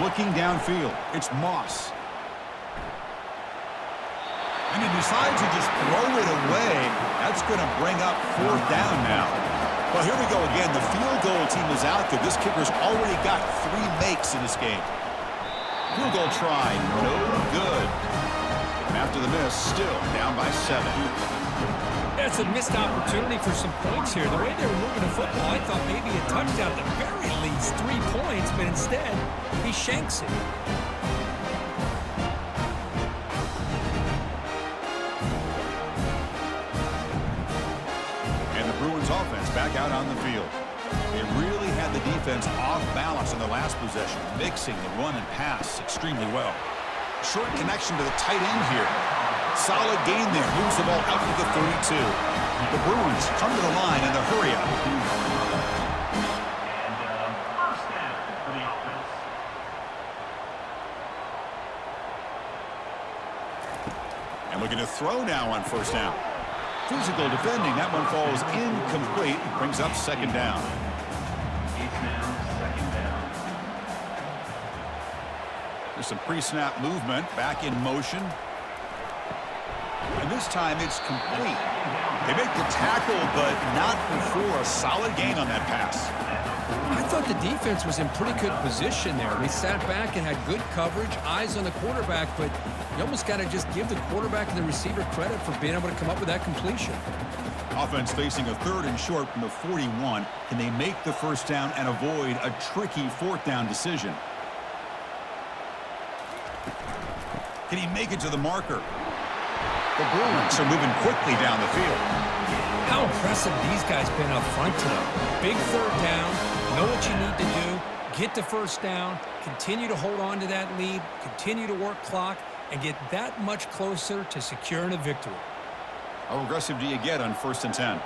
Looking downfield, it's Moss. And he decides to just throw it away. That's going to bring up 4th down now. Well, here we go again. The field goal team is out there. This kicker's already got 3 makes in this game. Field goal try, no good. After the miss, still down by 7. That's a missed opportunity for some points here. The way they were moving the football, I thought maybe a touchdown at the very least, 3 points, but instead, he shanks it. Offense back out on the field. They really had the defense off balance in the last possession, mixing the run and pass extremely well. Short connection to the tight end here. Solid gain there. Moves the ball out to the 32. The Bruins come to the line in the hurry up. And first down for the offense. And looking to throw now on 1st down. Physical defending. That one falls incomplete. Brings up 2nd down. It's now 2nd down. There's some pre-snap movement. Back in motion. And this time it's complete. They make the tackle, but not before a solid gain on that pass. I thought the defense was in pretty good position there. They sat back and had good coverage, eyes on the quarterback, but you almost got to just give the quarterback and the receiver credit for being able to come up with that completion. Offense facing a 3rd and short from the 41. Can they make the 1st down and avoid a tricky 4th down decision? Can he make it to the marker? The Bruins are moving quickly down the field. How impressive these guys been up front today. Big 3rd down, know what you need to do, get the 1st down, continue to hold on to that lead, continue to work clock, and get that much closer to securing a victory. How aggressive do you get on 1st and 10?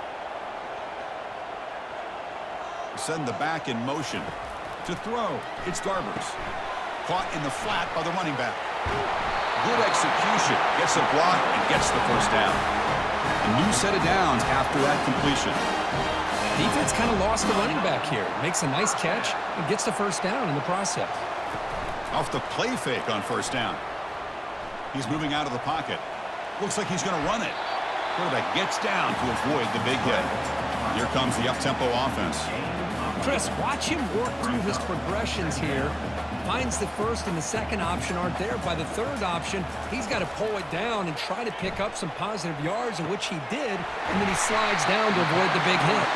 Send the back in motion. To throw, it's Garbers. Caught in the flat by the running back. Good execution. Gets a block and gets the 1st down. A new set of downs after that completion. Defense kind of lost the running back here. Makes a nice catch and gets the 1st down in the process. Off the play fake on 1st down. He's moving out of the pocket. Looks like he's going to run it. Quarterback gets down to avoid the big hit. Here comes the up-tempo offense. Chris, watch him work through his progressions here. Finds the 1st and the 2nd option aren't there. By the 3rd option, he's got to pull it down and try to pick up some positive yards, in which he did, and then he slides down to avoid the big hit.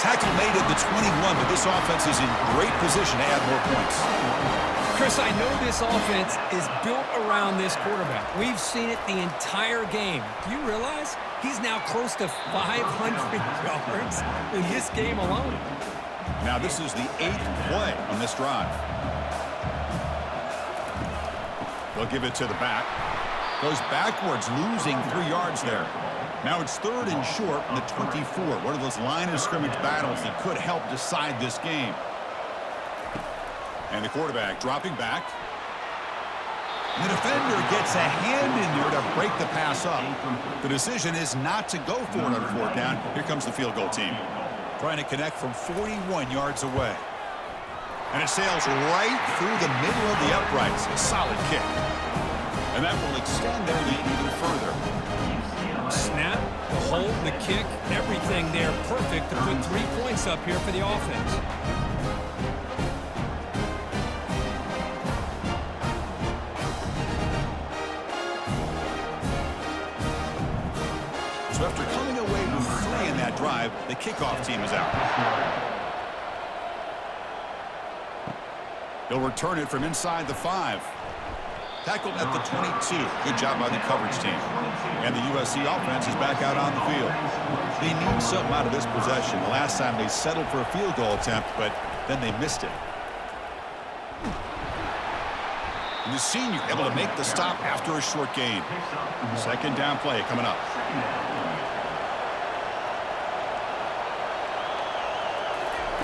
Tackle made at the 21, but this offense is in great position to add more points. Chris, I know this offense is built around this quarterback. We've seen it the entire game. Do you realize he's now close to 500 yards in this game alone? Now this is the 8th play on this drive. They'll give it to the back. Goes backwards, losing 3 yards there. Now it's 3rd and short from the 24. One of those line of scrimmage battles that could help decide this game. And the quarterback dropping back. The defender gets a hand in there to break the pass up. The decision is not to go for it on 4th down. Here comes the field goal team. Trying to connect from 41 yards away. And it sails right through the middle of the uprights. A solid kick. And that will extend their lead even further. Snap, the hold, the kick, everything there perfect to put 3 points up here for the offense. So after coming away with 3 in that drive, the kickoff team is out. He'll return it from inside the 5. Tackled at the 22. Good job by the coverage team. And the USC offense is back out on the field. They need something out of this possession. The last time they settled for a field goal attempt, but then they missed it. And the senior able to make the stop after a short gain. 2nd down play coming up.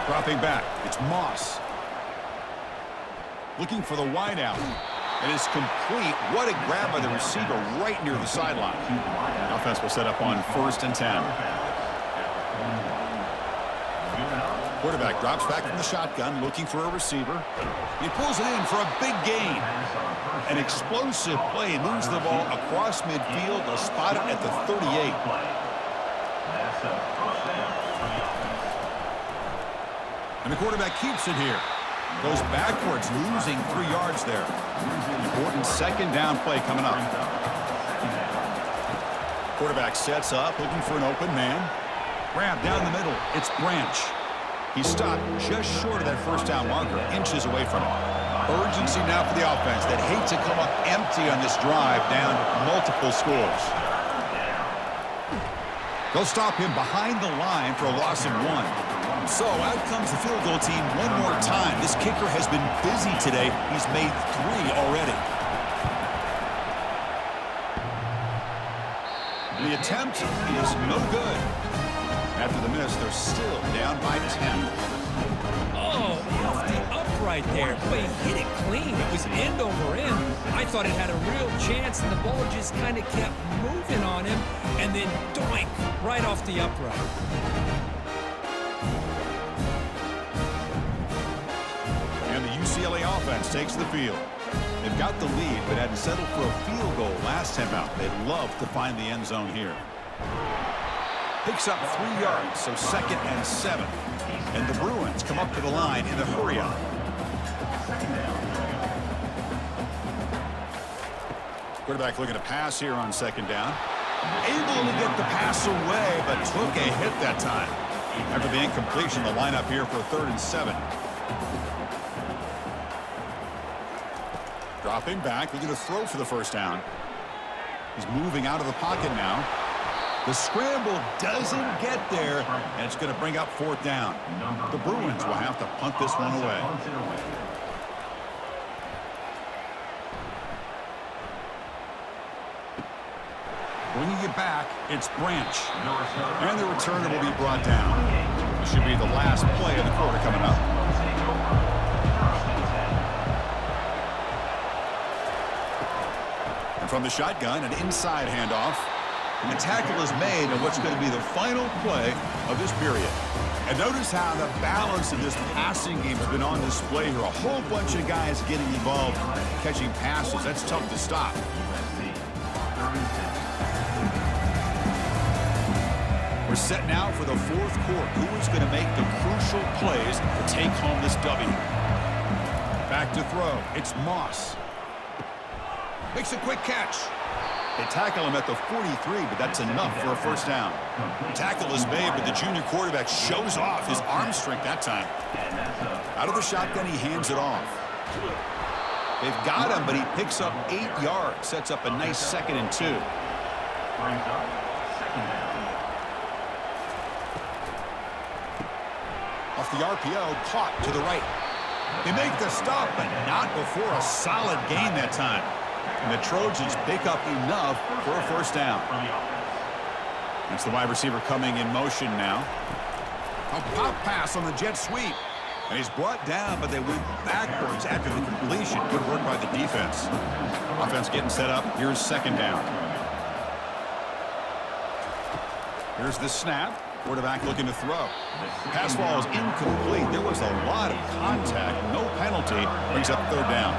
Dropping back, it's Moss. Looking for the wideout. And it's complete. What a grab by the receiver right near the sideline. The offense will set up on 1st and 10. Quarterback drops back from the shotgun, looking for a receiver. He pulls it in for a big gain. An explosive play, moves the ball across midfield. They'll spot it at the 38. That's a first down for the offense. And the quarterback keeps it here. Goes backwards, losing 3 yards there. Important second down play coming up. Quarterback sets up, looking for an open man. Grab down the middle. It's Branch. He's stopped just short of that first down marker, inches away from it. Urgency now for the offense that hates to come up empty on this drive, down multiple scores. They'll stop him behind the line for a loss of 1. So out comes the field goal team one more time. This kicker has been busy today. He's made 3 already. The attempt is no good. After the miss, they're still down by 10. Oh, off the upright there. Boy, he hit it clean. It was end over end. I thought it had a real chance, and the ball just kind of kept moving on him, and then doink, right off the upright. And the UCLA offense takes the field. They've got the lead, but had to settle for a field goal last time out. They'd love to find the end zone here. Picks up 3 yards, so 2nd and 7. And the Bruins come up to the line in a hurry-up. Quarterback looking to pass here on 2nd down. Able to get the pass away, but took a hit that time. After the incompletion, the lineup here for 3rd and 7. Dropping back, looking to throw for the first down. He's moving out of the pocket now. The scramble doesn't get there, and it's going to bring up 4th down. The Bruins will have to punt this one away. Bringing it back, it's Branch. And the returner will be brought down. This should be the last play of the quarter coming up. And from the shotgun, an inside handoff. And the tackle is made on what's going to be the final play of this period. And notice how the balance of this passing game has been on display here. A whole bunch of guys getting involved catching passes. That's tough to stop. We're set now for the 4th quarter. Who is going to make the crucial plays to take home this W? Back to throw. It's Moss. Makes a quick catch. They tackle him at the 43, but that's enough for a first down. Tackle is made, but the junior quarterback shows off his arm strength that time. Out of the shotgun, he hands it off. They've got him, but he picks up 8 yards. Sets up a nice 2nd and 2. Off the RPO, caught to the right. They make the stop, but not before a solid gain that time. And the Trojans pick up enough for a first down. It's the wide receiver coming in motion now. A pop pass on the jet sweep. And he's brought down, but they went backwards after the completion. Good work by the defense. Offense getting set up. Here's 2nd down. Here's the snap. Quarterback looking to throw. Pass ball is incomplete. There was a lot of contact. No penalty. Brings up 3rd down.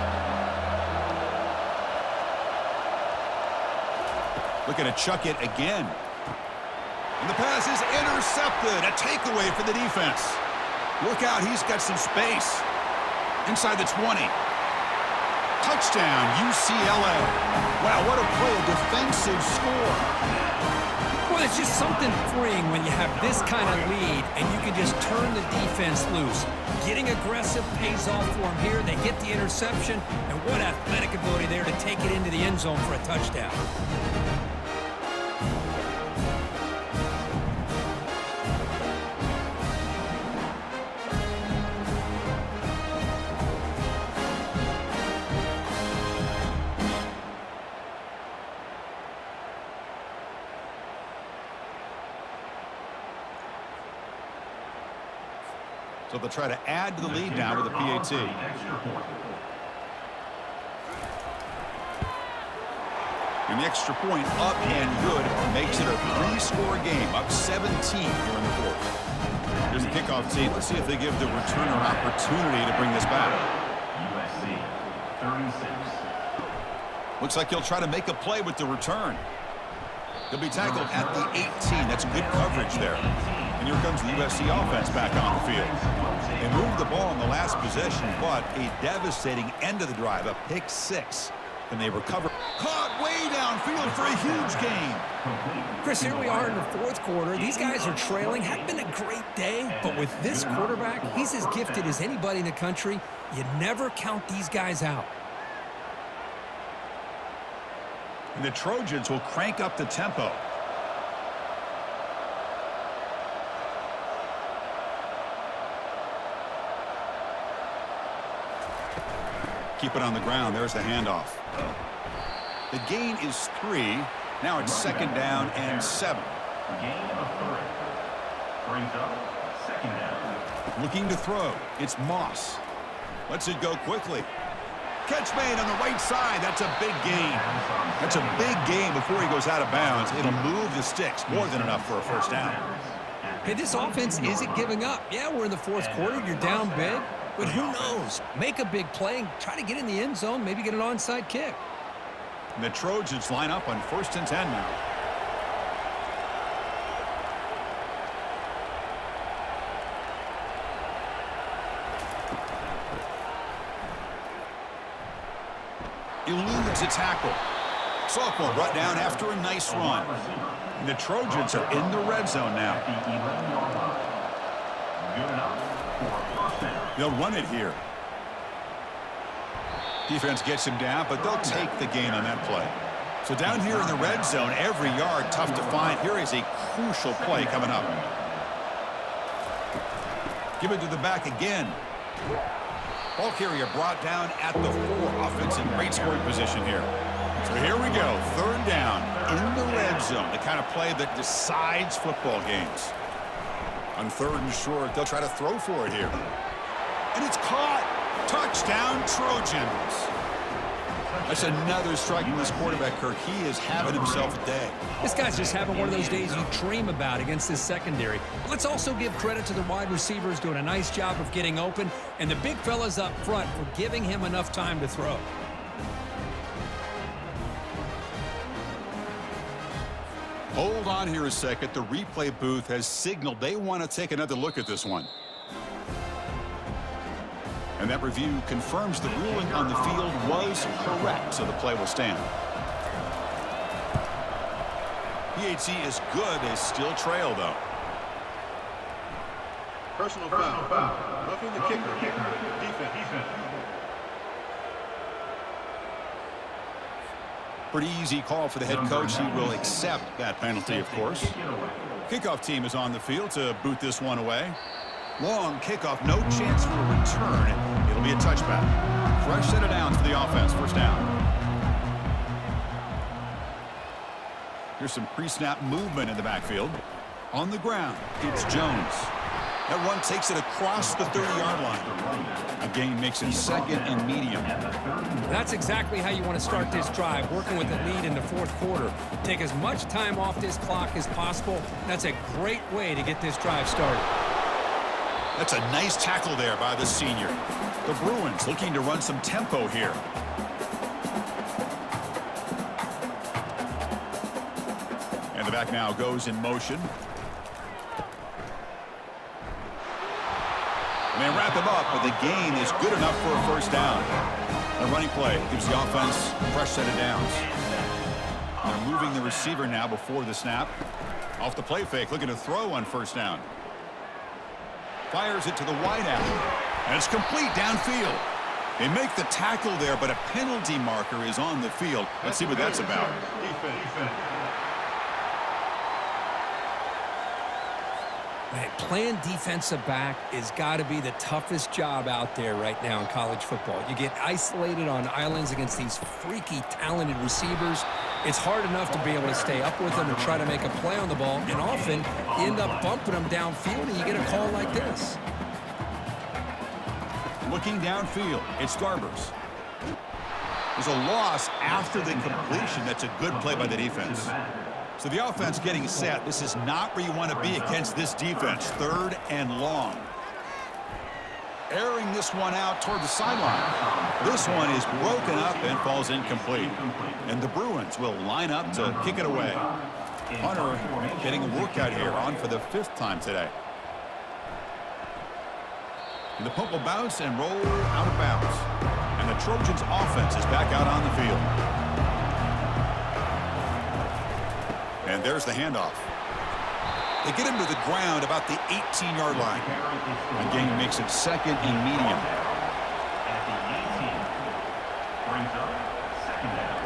Looking to chuck it again. And the pass is intercepted. A takeaway for the defense. Look out, he's got some space. Inside the 20. Touchdown, UCLA. Wow, what a play, a defensive score. Well, it's just something freeing when you have this kind of lead and you can just turn the defense loose. Getting aggressive pays off for them here. They get the interception, and what athletic ability there to take it into the end zone for a touchdown. So they'll try to add to the lead now with a PAT. And the extra point up and good makes it a 3-score game, up 17 here in the 4th. Here's the kickoff team. Let's see if they give the returner opportunity to bring this back. USC 36. Looks like he'll try to make a play with the return. He'll be tackled at the 18. That's good coverage there. And here comes the USC offense back on the field. They moved the ball in the last possession, but a devastating end of the drive, a pick 6. And they recover. Caught way downfield for a huge gain. Chris, here we are in the fourth quarter. These guys are trailing. Hadn't been a great day, but with this quarterback, he's as gifted as anybody in the country. You never count these guys out. And the Trojans will crank up the tempo. Keep it on the ground. There's the handoff. The gain is 3. Now it's 2nd down and 7. Gain of 3. Brings up 2nd down. Looking to throw. It's Moss. Lets it go quickly. Catch made on the right side. That's a big gain. That's a big gain before he goes out of bounds. It'll move the sticks. More than enough for a first down. Hey, this offense isn't giving up. Yeah, we're in the fourth quarter. You're down big. But who knows? Make a big play and try to get in the end zone, maybe get an onside kick. And the Trojans line up on 1st and 10 now. Eludes a tackle. Sophomore brought down after a nice run. And the Trojans are in the red zone now. Good enough for a first down. They'll run it here. Defense gets him down, but they'll take the gain on that play. So down here in the red zone, every yard tough to find. Here is a crucial play coming up. Give it to the back again. Ball carrier brought down at the 4. Offense in great scoring position here. So here we go. 3rd down in the red zone. The kind of play that decides football games. On 3rd and short, they'll try to throw for it here. And it's caught. Touchdown, Trojans. That's another strike from this quarterback, Kirk. He is having himself a day. This guy's just having one of those days you dream about against this secondary. But let's also give credit to the wide receivers doing a nice job of getting open, and the big fellas up front for giving him enough time to throw. Hold on here a second. The replay booth has signaled they want to take another look at this one. And that review confirms the ruling on the field was correct, so the play will stand. PHC is good. They still trail, though. Personal foul. Roughing the kicker. Defense. Pretty easy call for the head coach. He will accept that penalty, of course. Kickoff team is on the field to boot this one away. Long kickoff, no chance for a return. It'll be a touchback. Fresh set of downs for the offense, 1st down. Here's some pre-snap movement in the backfield. On the ground, it's Jones. That run takes it across the 30-yard line. A gain makes it 2nd and medium. That's exactly how you want to start this drive, working with the lead in the fourth quarter. Take as much time off this clock as possible. That's a great way to get this drive started. That's a nice tackle there by the senior. The Bruins looking to run some tempo here. And the back now goes in motion. And they wrap him up, but the gain is good enough for a first down. The running play gives the offense a fresh set of downs. They're moving the receiver now before the snap. Off the play fake, looking to throw on 1st down. Fires it to the wideout. And it's complete downfield. They make the tackle there, but a penalty marker is on the field. Let's see what that's about. Man, playing defensive back has got to be the toughest job out there right now in college football. You get isolated on islands against these freaky, talented receivers. It's hard enough to be able to stay up with them and try to make a play on the ball, and often you end up bumping them downfield, and you get a call like this. Looking downfield, it's Garbers. There's a loss after the completion. That's a good play by the defense. So the offense getting set. This is not where you want to be against this defense. 3rd and long. Airing this one out toward the sideline. This one is broken up and falls incomplete. And the Bruins will line up to kick it away. Hunter getting a workout here, on for the 5th time today. And the puck will bounce and roll out of bounds. And the Trojans offense is back out on the field. And there's the handoff. They get him to the ground about the 18-yard line. And Gang makes it 2nd and medium. At the 18. Brings up 2nd down.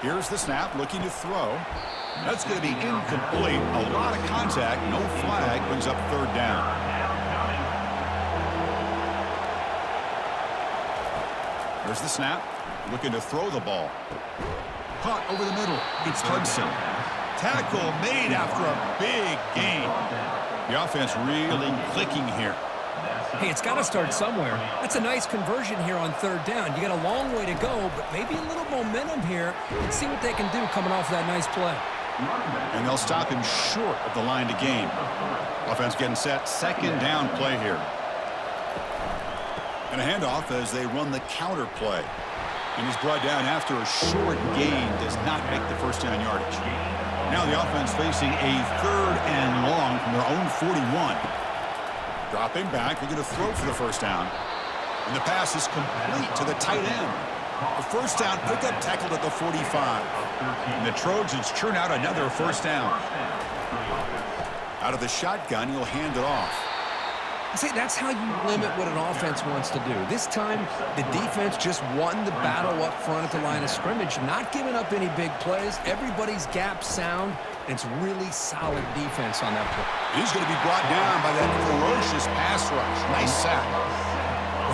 Here's the snap, looking to throw. That's going to be incomplete. A lot of contact, no flag, brings up 3rd down. There's the snap, looking to throw the ball. Caught over the middle. It's Hudson. Tackle made after a big gain. The offense really clicking here. Hey, it's got to start somewhere. That's a nice conversion here on 3rd down. You got a long way to go, but maybe a little momentum here. Let's see what they can do coming off that nice play. And they'll stop him short of the line to gain. Offense getting set. 2nd down play here. And a handoff as they run the counter play. And he's brought down after a short gain. Does not make the 1st down yardage. Now the offense facing a 3rd and long from their own 41. Dropping back. They're going to throw for the 1st down. And the pass is complete to the tight end. The 1st down pickup tackled at the 45. And the Trojans churn out another 1st down. Out of the shotgun, he'll hand it off. See, that's how you limit what an offense wants to do. This time, the defense just won the battle up front at the line of scrimmage, not giving up any big plays. Everybody's gap sound, and it's really solid defense on that play. He's going to be brought down by that ferocious pass rush. Nice sack.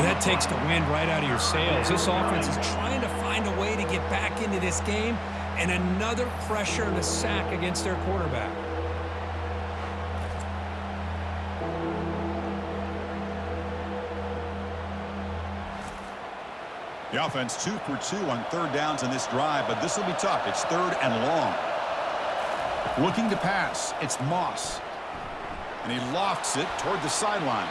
Well, that takes the wind right out of your sails. This offense is trying to find a way to get back into this game, and another pressure and a sack against their quarterback. The offense 2 for 2 on 3rd downs in this drive, but this will be tough. It's 3rd and long. Looking to pass. It's Moss. And he lofts it toward the sideline.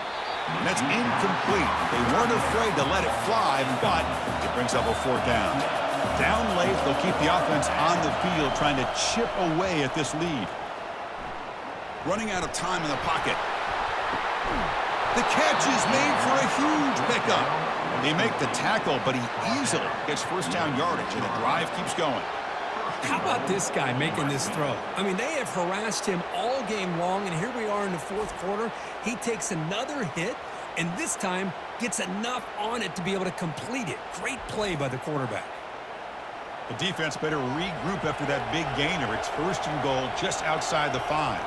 And that's incomplete. They weren't afraid to let it fly, but it brings up a 4th down. Down late, they'll keep the offense on the field trying to chip away at this lead. Running out of time in the pocket. The catch is made for a huge pickup. They make the tackle, but he easily gets 1st down yardage, and the drive keeps going. How about this guy making this throw? I mean, they have harassed him all game long, and here we are in the 4th quarter. He takes another hit, and this time gets enough on it to be able to complete it. Great play by the quarterback. The defense better regroup after that big gainer. It's 1st and goal just outside the 5.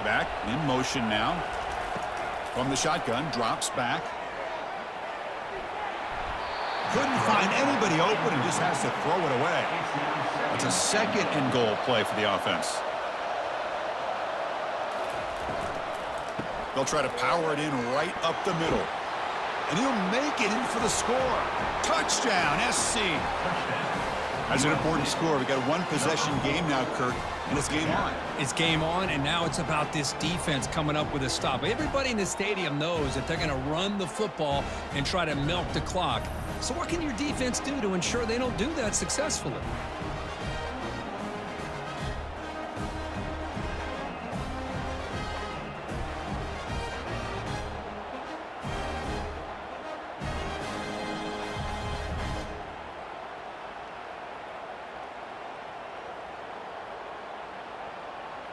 Back in motion now. From the shotgun, drops back. Couldn't find anybody open and just has to throw it away. It's a 2nd and goal play for the offense. They'll try to power it in right up the middle. And he'll make it in for the score. Touchdown, SC. That's an important score. We've got a 1-possession game now, Kurt, and it's game on. It's game on, and now it's about this defense coming up with a stop. Everybody in the stadium knows that they're going to run the football and try to milk the clock. So what can your defense do to ensure they don't do that successfully?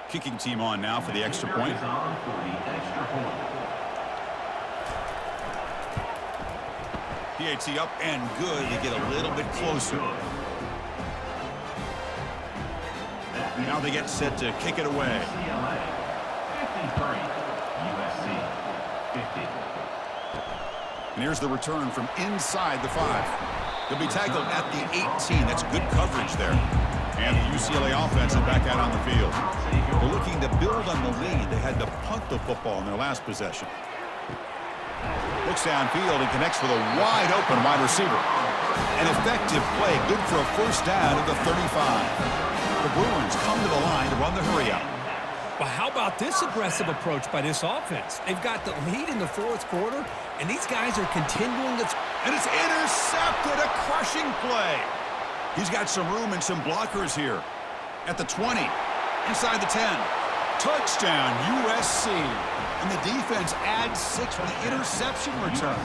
Kicking team on now for the extra point. PAT up and good. They get a little bit closer. Now they get set to kick it away. UCLA 53, USC 50. And here's the return from inside the 5. They'll be tackled at the 18. That's good coverage there. And the UCLA offense is back out on the field. They're looking to build on the lead. They had to punt the football in their last possession. Looks downfield and connects with a wide open wide receiver. An effective play, good for a first down at the 35. The Bruins come to the line to run the hurry up. Well, how about this aggressive approach by this offense? They've got the lead in the fourth quarter, and these guys are continuing to... And it's intercepted, a crushing play. He's got some room and some blockers here. At the 20, inside the 10. Touchdown, USC. And the defense adds 6 with the interception return.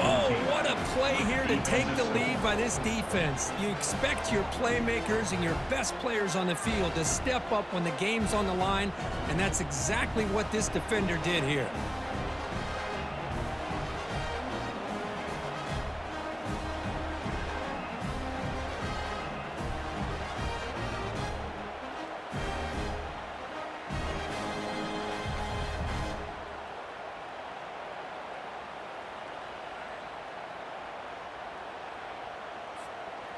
Oh, what a play here to take the lead by this defense. You expect your playmakers and your best players on the field to step up when the game's on the line, and that's exactly what this defender did here.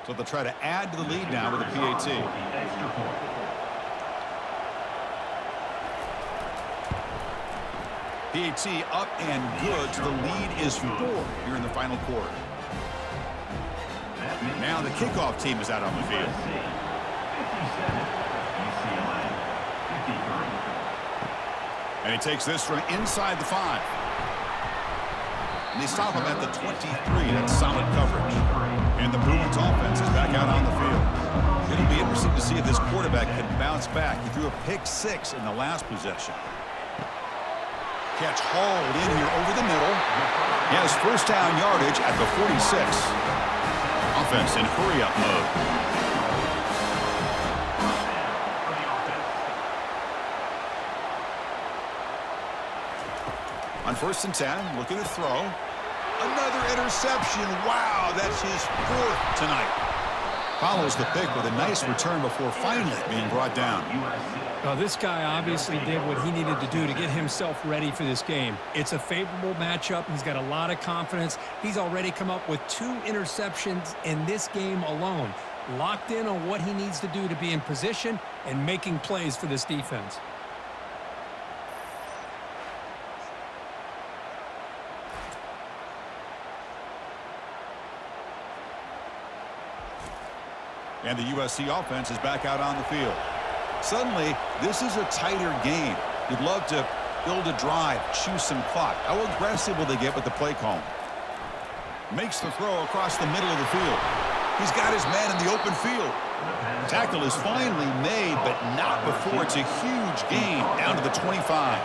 So they'll try to add to the lead now with a PAT. PAT up and good. So the lead is 4 here in the final quarter. Now the kickoff team is out on the field. And he takes this from inside the 5. And they stop him at the 23. That's solid coverage. And the Bruins offense is back out on the field. It'll be interesting to see if this quarterback can bounce back. He threw a pick 6 in the last possession. Catch hauled in here over the middle. He has first down yardage at the 46. Offense in hurry-up mode. On first and 10, looking to throw. Another interception. Wow, that's his 4th tonight. Follows the pick with a nice return before finally being brought down. Well, this guy obviously did what he needed to do to get himself ready for this game. It's a favorable matchup. He's got a lot of confidence. He's already come up with 2 interceptions in this game alone. Locked in on what he needs to do to be in position and making plays for this defense. And the USC offense is back out on the field. Suddenly, this is a tighter game. You'd love to build a drive, choose some clock. How aggressive will they get with the play call? Makes the throw across the middle of the field. He's got his man in the open field. Tackle is finally made, but not before it's a huge gain down to the 25.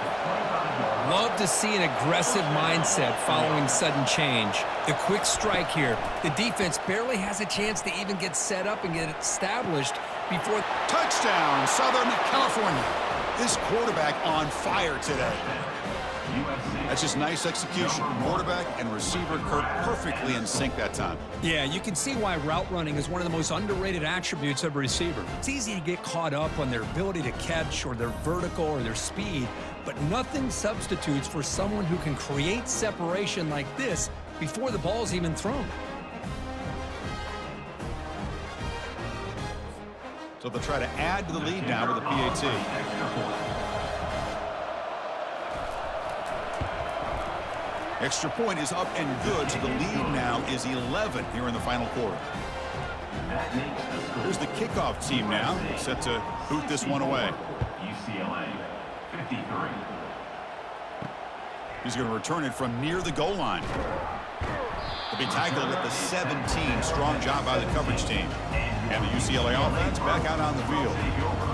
Love to see an aggressive mindset following sudden change. The quick strike here. The defense barely has a chance to even get set up and get established before... Touchdown, Southern California. This quarterback on fire today. That's just nice execution. Quarterback and receiver perfectly in sync that time. Yeah, you can see why route running is one of the most underrated attributes of a receiver. It's easy to get caught up on their ability to catch or their vertical or their speed, but nothing substitutes for someone who can create separation like this before the ball's even thrown. So they'll try to add to the lead now with a PAT. Extra point is up and good, so the lead now is 11 here in the final quarter. Here's the kickoff team now, set to boot this one away. UCLA, 53. He's going to return it from near the goal line. He'll be tackled at the 17. Strong job by the coverage team. And the UCLA offense back out on the field.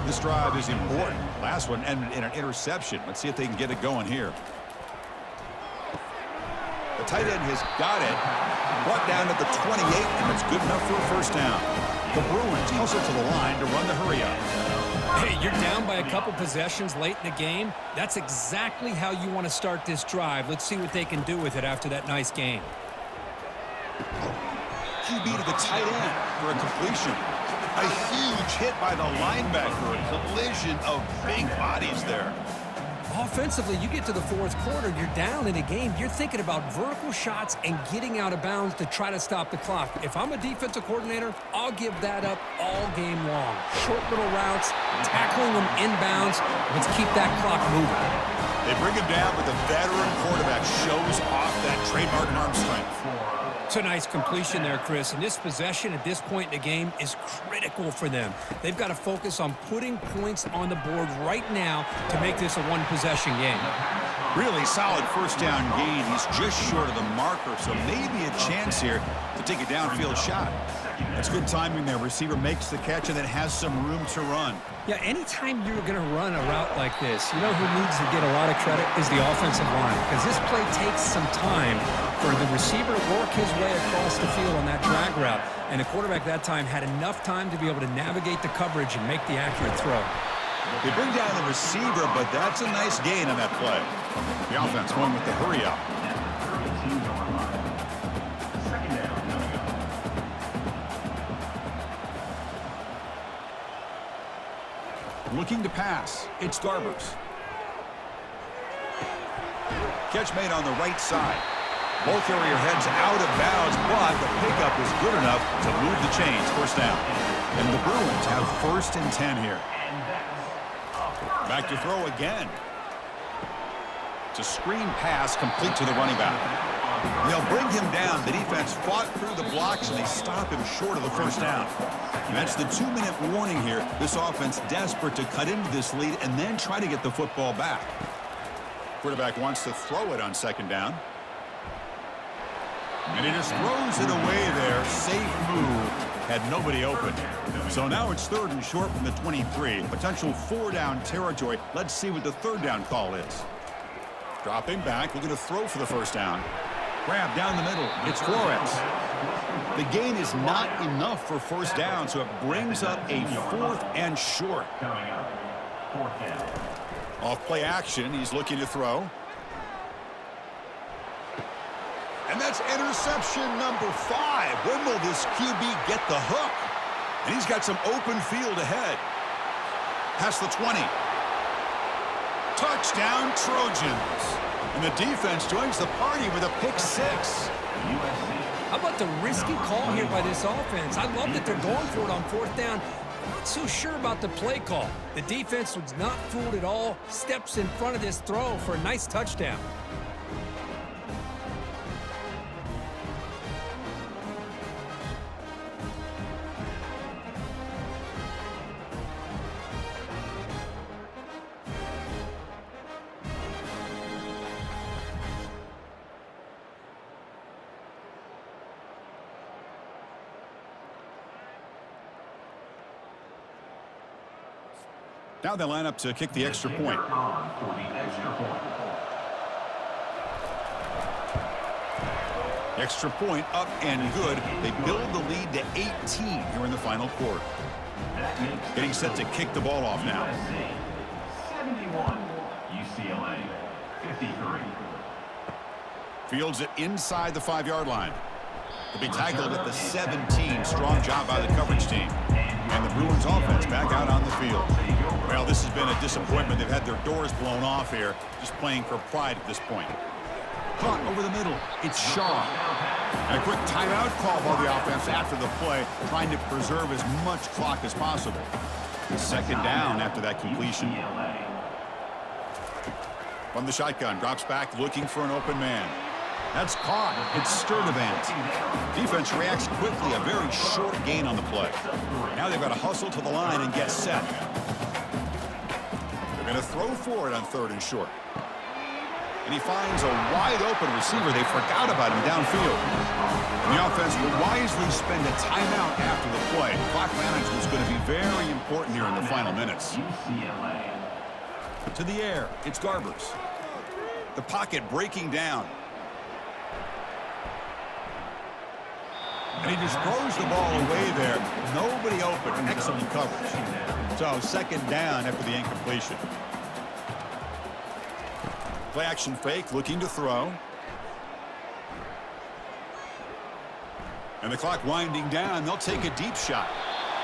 This drive is important. Last one ended in an interception. Let's see if they can get it going here. The tight end has got it. Brought down at the 28, and it's good enough for a first down. The Bruins hustle to the line to run the hurry-up. Hey, you're down by a couple possessions late in the game. That's exactly how you want to start this drive. Let's see what they can do with it after that nice game. QB to the tight end for a completion. A huge hit by the linebacker. A collision of big bodies there. Offensively, you get to the fourth quarter, you're down in a game. You're thinking about vertical shots and getting out of bounds to try to stop the clock. If I'm a defensive coordinator, I'll give that up all game long. Short little routes, tackling them inbounds. Let's keep that clock moving. They bring him down, but the veteran quarterback shows off that trademark arm strength. It's a nice completion there, Chris. And this possession at this point in the game is critical for them. They've got to focus on putting points on the board right now to make this a one-possession game. Really solid first down gain. He's just short of the marker, so maybe a chance here to take a downfield shot. That's good timing there. Receiver makes the catch and then has some room to run. Yeah, anytime you're going to run a route like this, you know who needs to get a lot of credit is the offensive line, because this play takes some time for the receiver to work his way across the field on that drag route, and the quarterback that time had enough time to be able to navigate the coverage and make the accurate throw. They bring down the receiver, but that's a nice gain on that play. The offense going with the hurry up. Looking to pass. It's Garbers. Catch made on the right side. Ball carrier heads out of bounds, but the pickup is good enough to move the chains. First down. And the Bruins have 1st and 10 here. Back to throw again. It's a screen pass complete to the running back. They'll bring him down. The defense fought through the blocks, and they stop him short of the first down. And that's the 2-minute warning here. This offense desperate to cut into this lead and then try to get the football back. Quarterback wants to throw it on 2nd down. And he just throws it away there. Safe move. Had nobody open. So now it's 3rd and short from the 23. Potential 4-down territory. Let's see what the 3rd down call is. Dropping back, looking to throw for the first down. Grab down the middle. It's Flores. The gain is not enough for first down, so it brings up a 4th and short. Off play action, he's looking to throw. And that's interception number 5. When will this QB get the hook? And he's got some open field ahead. Past the 20. Touchdown, Trojans. And the defense joins the party with a pick 6. How about the risky call here by this offense? I love that they're going for it on 4th down. I'm not so sure about the play call. The defense was not fooled at all. Steps in front of this throw for a nice touchdown. Now they line up to kick the extra point. Extra point up and good. They build the lead to 18 here in the final quarter. Getting set to kick the ball off now. 71, UCLA, 53. Fields it inside the 5-yard line. They'll be tackled at the 17. Strong job by the coverage team. And the Bruins offense back out on the field. Well, this has been a disappointment. They've had their doors blown off here, just playing for pride at this point. Caught over the middle. It's Shaw. And a quick timeout call by the offense after the play, trying to preserve as much clock as possible. 2nd down after that completion. From the shotgun, drops back, looking for an open man. That's caught. It's Sturdivant. Defense reacts quickly. A very short gain on the play. Now they've got to hustle to the line and get set. They're going to throw for it on 3rd and short. And he finds a wide-open receiver. They forgot about him downfield. And the offense will wisely spend a timeout after the play. Clock management is going to be very important here in the final minutes. To the air. It's Garbers. The pocket breaking down. And he just throws the ball away there. Nobody open. Excellent coverage. So 2nd down after the incompletion. Play action fake, looking to throw. And the clock winding down. They'll take a deep shot.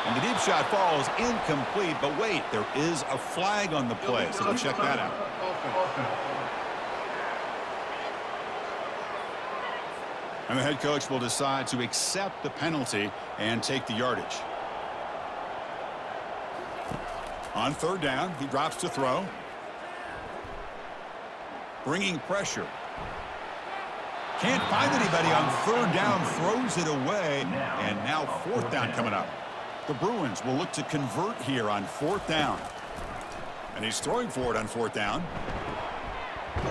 And the deep shot falls incomplete. But wait, there is a flag on the play. So we'll check that out. And the head coach will decide to accept the penalty and take the yardage. On 3rd down, he drops to throw. Bringing pressure. Can't find anybody on third down, throws it away, and now fourth down coming up. The Bruins will look to convert here on fourth down. And he's throwing for it on fourth down.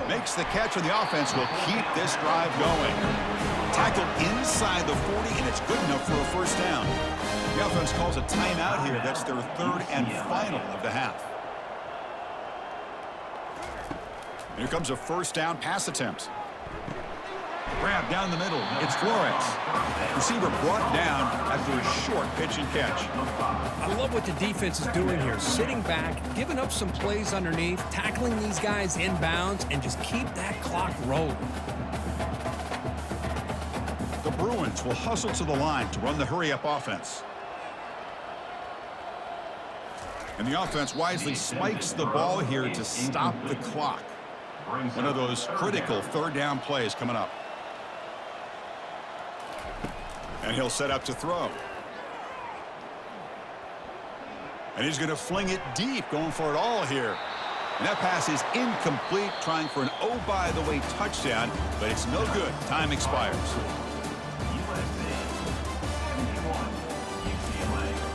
Makes the catch, and the offense will keep this drive going. Tackled inside the 40, and it's good enough for a first down. The offense calls a timeout here. That's their third and final of the half. Here comes a first down pass attempt. Grab down the middle. It's Flores. Receiver brought down after a short pitch and catch. I love what the defense is doing here. Sitting back, giving up some plays underneath, tackling these guys inbounds, and just keep that clock rolling. The Bruins will hustle to the line to run the hurry-up offense. And the offense wisely spikes the ball here to stop the clock. One of those critical third down plays coming up. And he'll set up to throw. And he's going to fling it deep, going for it all here. And that pass is incomplete, trying for an oh-by-the-way touchdown, but it's no good. Time expires. USC 71, UCLA.